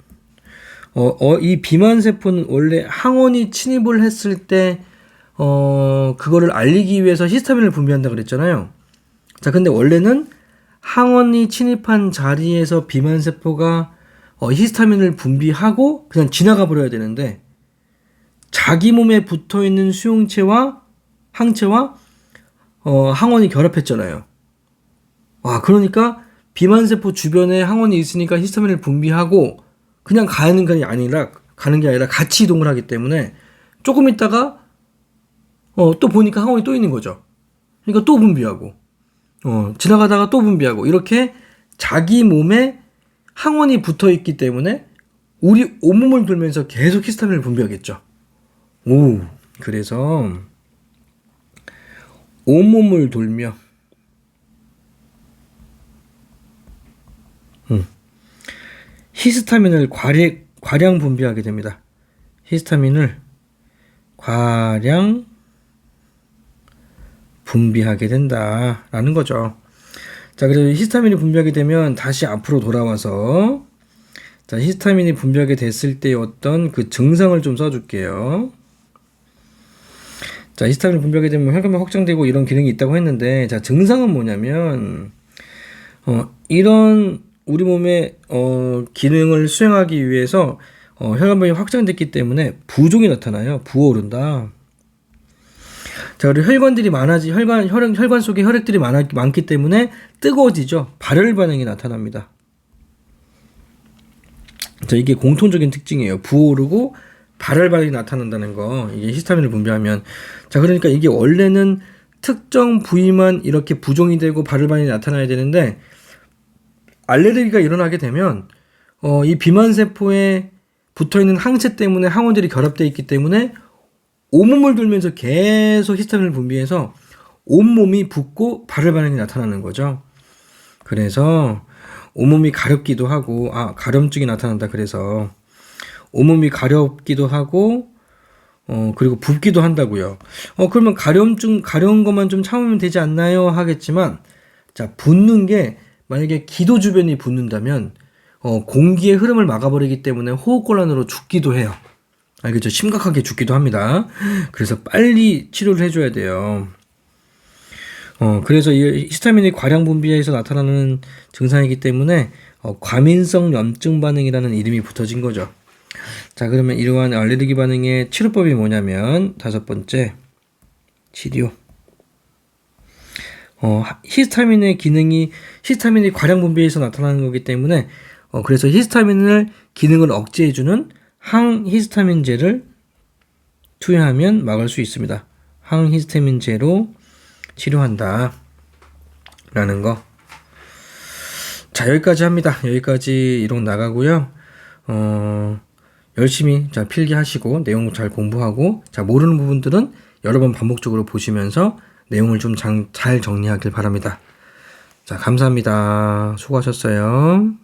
이 비만세포는 원래 항원이 침입을 했을 때, 그거를 알리기 위해서 히스타민을 분비한다 그랬잖아요. 자, 근데 원래는 항원이 침입한 자리에서 비만세포가 히스타민을 분비하고 그냥 지나가 버려야 되는데, 자기 몸에 붙어 있는 수용체와 항체와 항원이 결합했잖아요. 와, 그러니까 비만세포 주변에 항원이 있으니까 히스타민을 분비하고 그냥 가는 게 아니라 같이 이동을 하기 때문에 조금 있다가 또 보니까 항원이 또 있는 거죠. 그러니까 또 분비하고 지나가다가 또 분비하고 이렇게 자기 몸에 항원이 붙어 있기 때문에 우리 온몸을 돌면서 계속 히스타민을 분비하겠죠. 그래서 온몸을 돌며 히스타민을 과량 분비하게 됩니다. 히스타민을 과량 분비하게 된다라는 거죠. 자, 그래서 히스타민이 분비하게 되면 다시 앞으로 돌아와서 자, 히스타민이 분비하게 됐을 때 어떤 그 증상을 좀 써줄게요. 자, 히스타민이 분비하게 되면 혈관이 확장되고 이런 기능이 있다고 했는데, 자, 증상은 뭐냐면, 이런 우리 몸의 기능을 수행하기 위해서 혈관벽이 확장됐기 때문에 부종이 나타나요. 부어오른다. 자, 그리고 혈관들이 혈관 속에 혈액들이 많기 때문에 뜨거워지죠. 발열 반응이 나타납니다. 자, 이게 공통적인 특징이에요. 부어오르고 발열 반응이 나타난다는 거. 이게 히스타민을 분비하면. 자, 그러니까 이게 원래는 특정 부위만 이렇게 부종이 되고 발열 반응이 나타나야 되는데, 알레르기가 일어나게 되면 이 비만세포에 붙어있는 항체 때문에 항원들이 결합되어 있기 때문에 온몸을 돌면서 계속 히스타민을 분비해서 온몸이 붓고 발열 반응이 나타나는 거죠. 그래서 온몸이 가렵기도 하고, 가려움증이 나타난다. 그래서 온몸이 가렵기도 하고 그리고 붓기도 한다고요. 그러면 가려운 것만 좀 참으면 되지 않나요? 하겠지만, 자, 붓는 게 만약에 기도 주변이 붓는다면 공기의 흐름을 막아버리기 때문에 호흡곤란으로 죽기도 해요. 알겠죠? 심각하게 죽기도 합니다. 그래서 빨리 치료를 해줘야 돼요. 그래서 이 히스타민이 과량 분비해서 나타나는 증상이기 때문에 과민성 염증 반응이라는 이름이 붙어진 거죠. 자, 그러면 이러한 알레르기 반응의 치료법이 뭐냐면, 5번째, 치료. 히스타민의 기능이 히스타민이 과량 분비해서 나타나는 거기 때문에 그래서 히스타민을 기능을 억제해주는 항히스타민제를 투여하면 막을 수 있습니다. 항히스타민제로 치료한다 라는 거. 자, 여기까지 합니다. 여기까지 이론 나가고요. 열심히 자 필기하시고 내용 잘 공부하고, 자, 모르는 부분들은 여러 번 반복적으로 보시면서 내용을 좀 잘 정리하길 바랍니다. 자, 감사합니다. 수고하셨어요.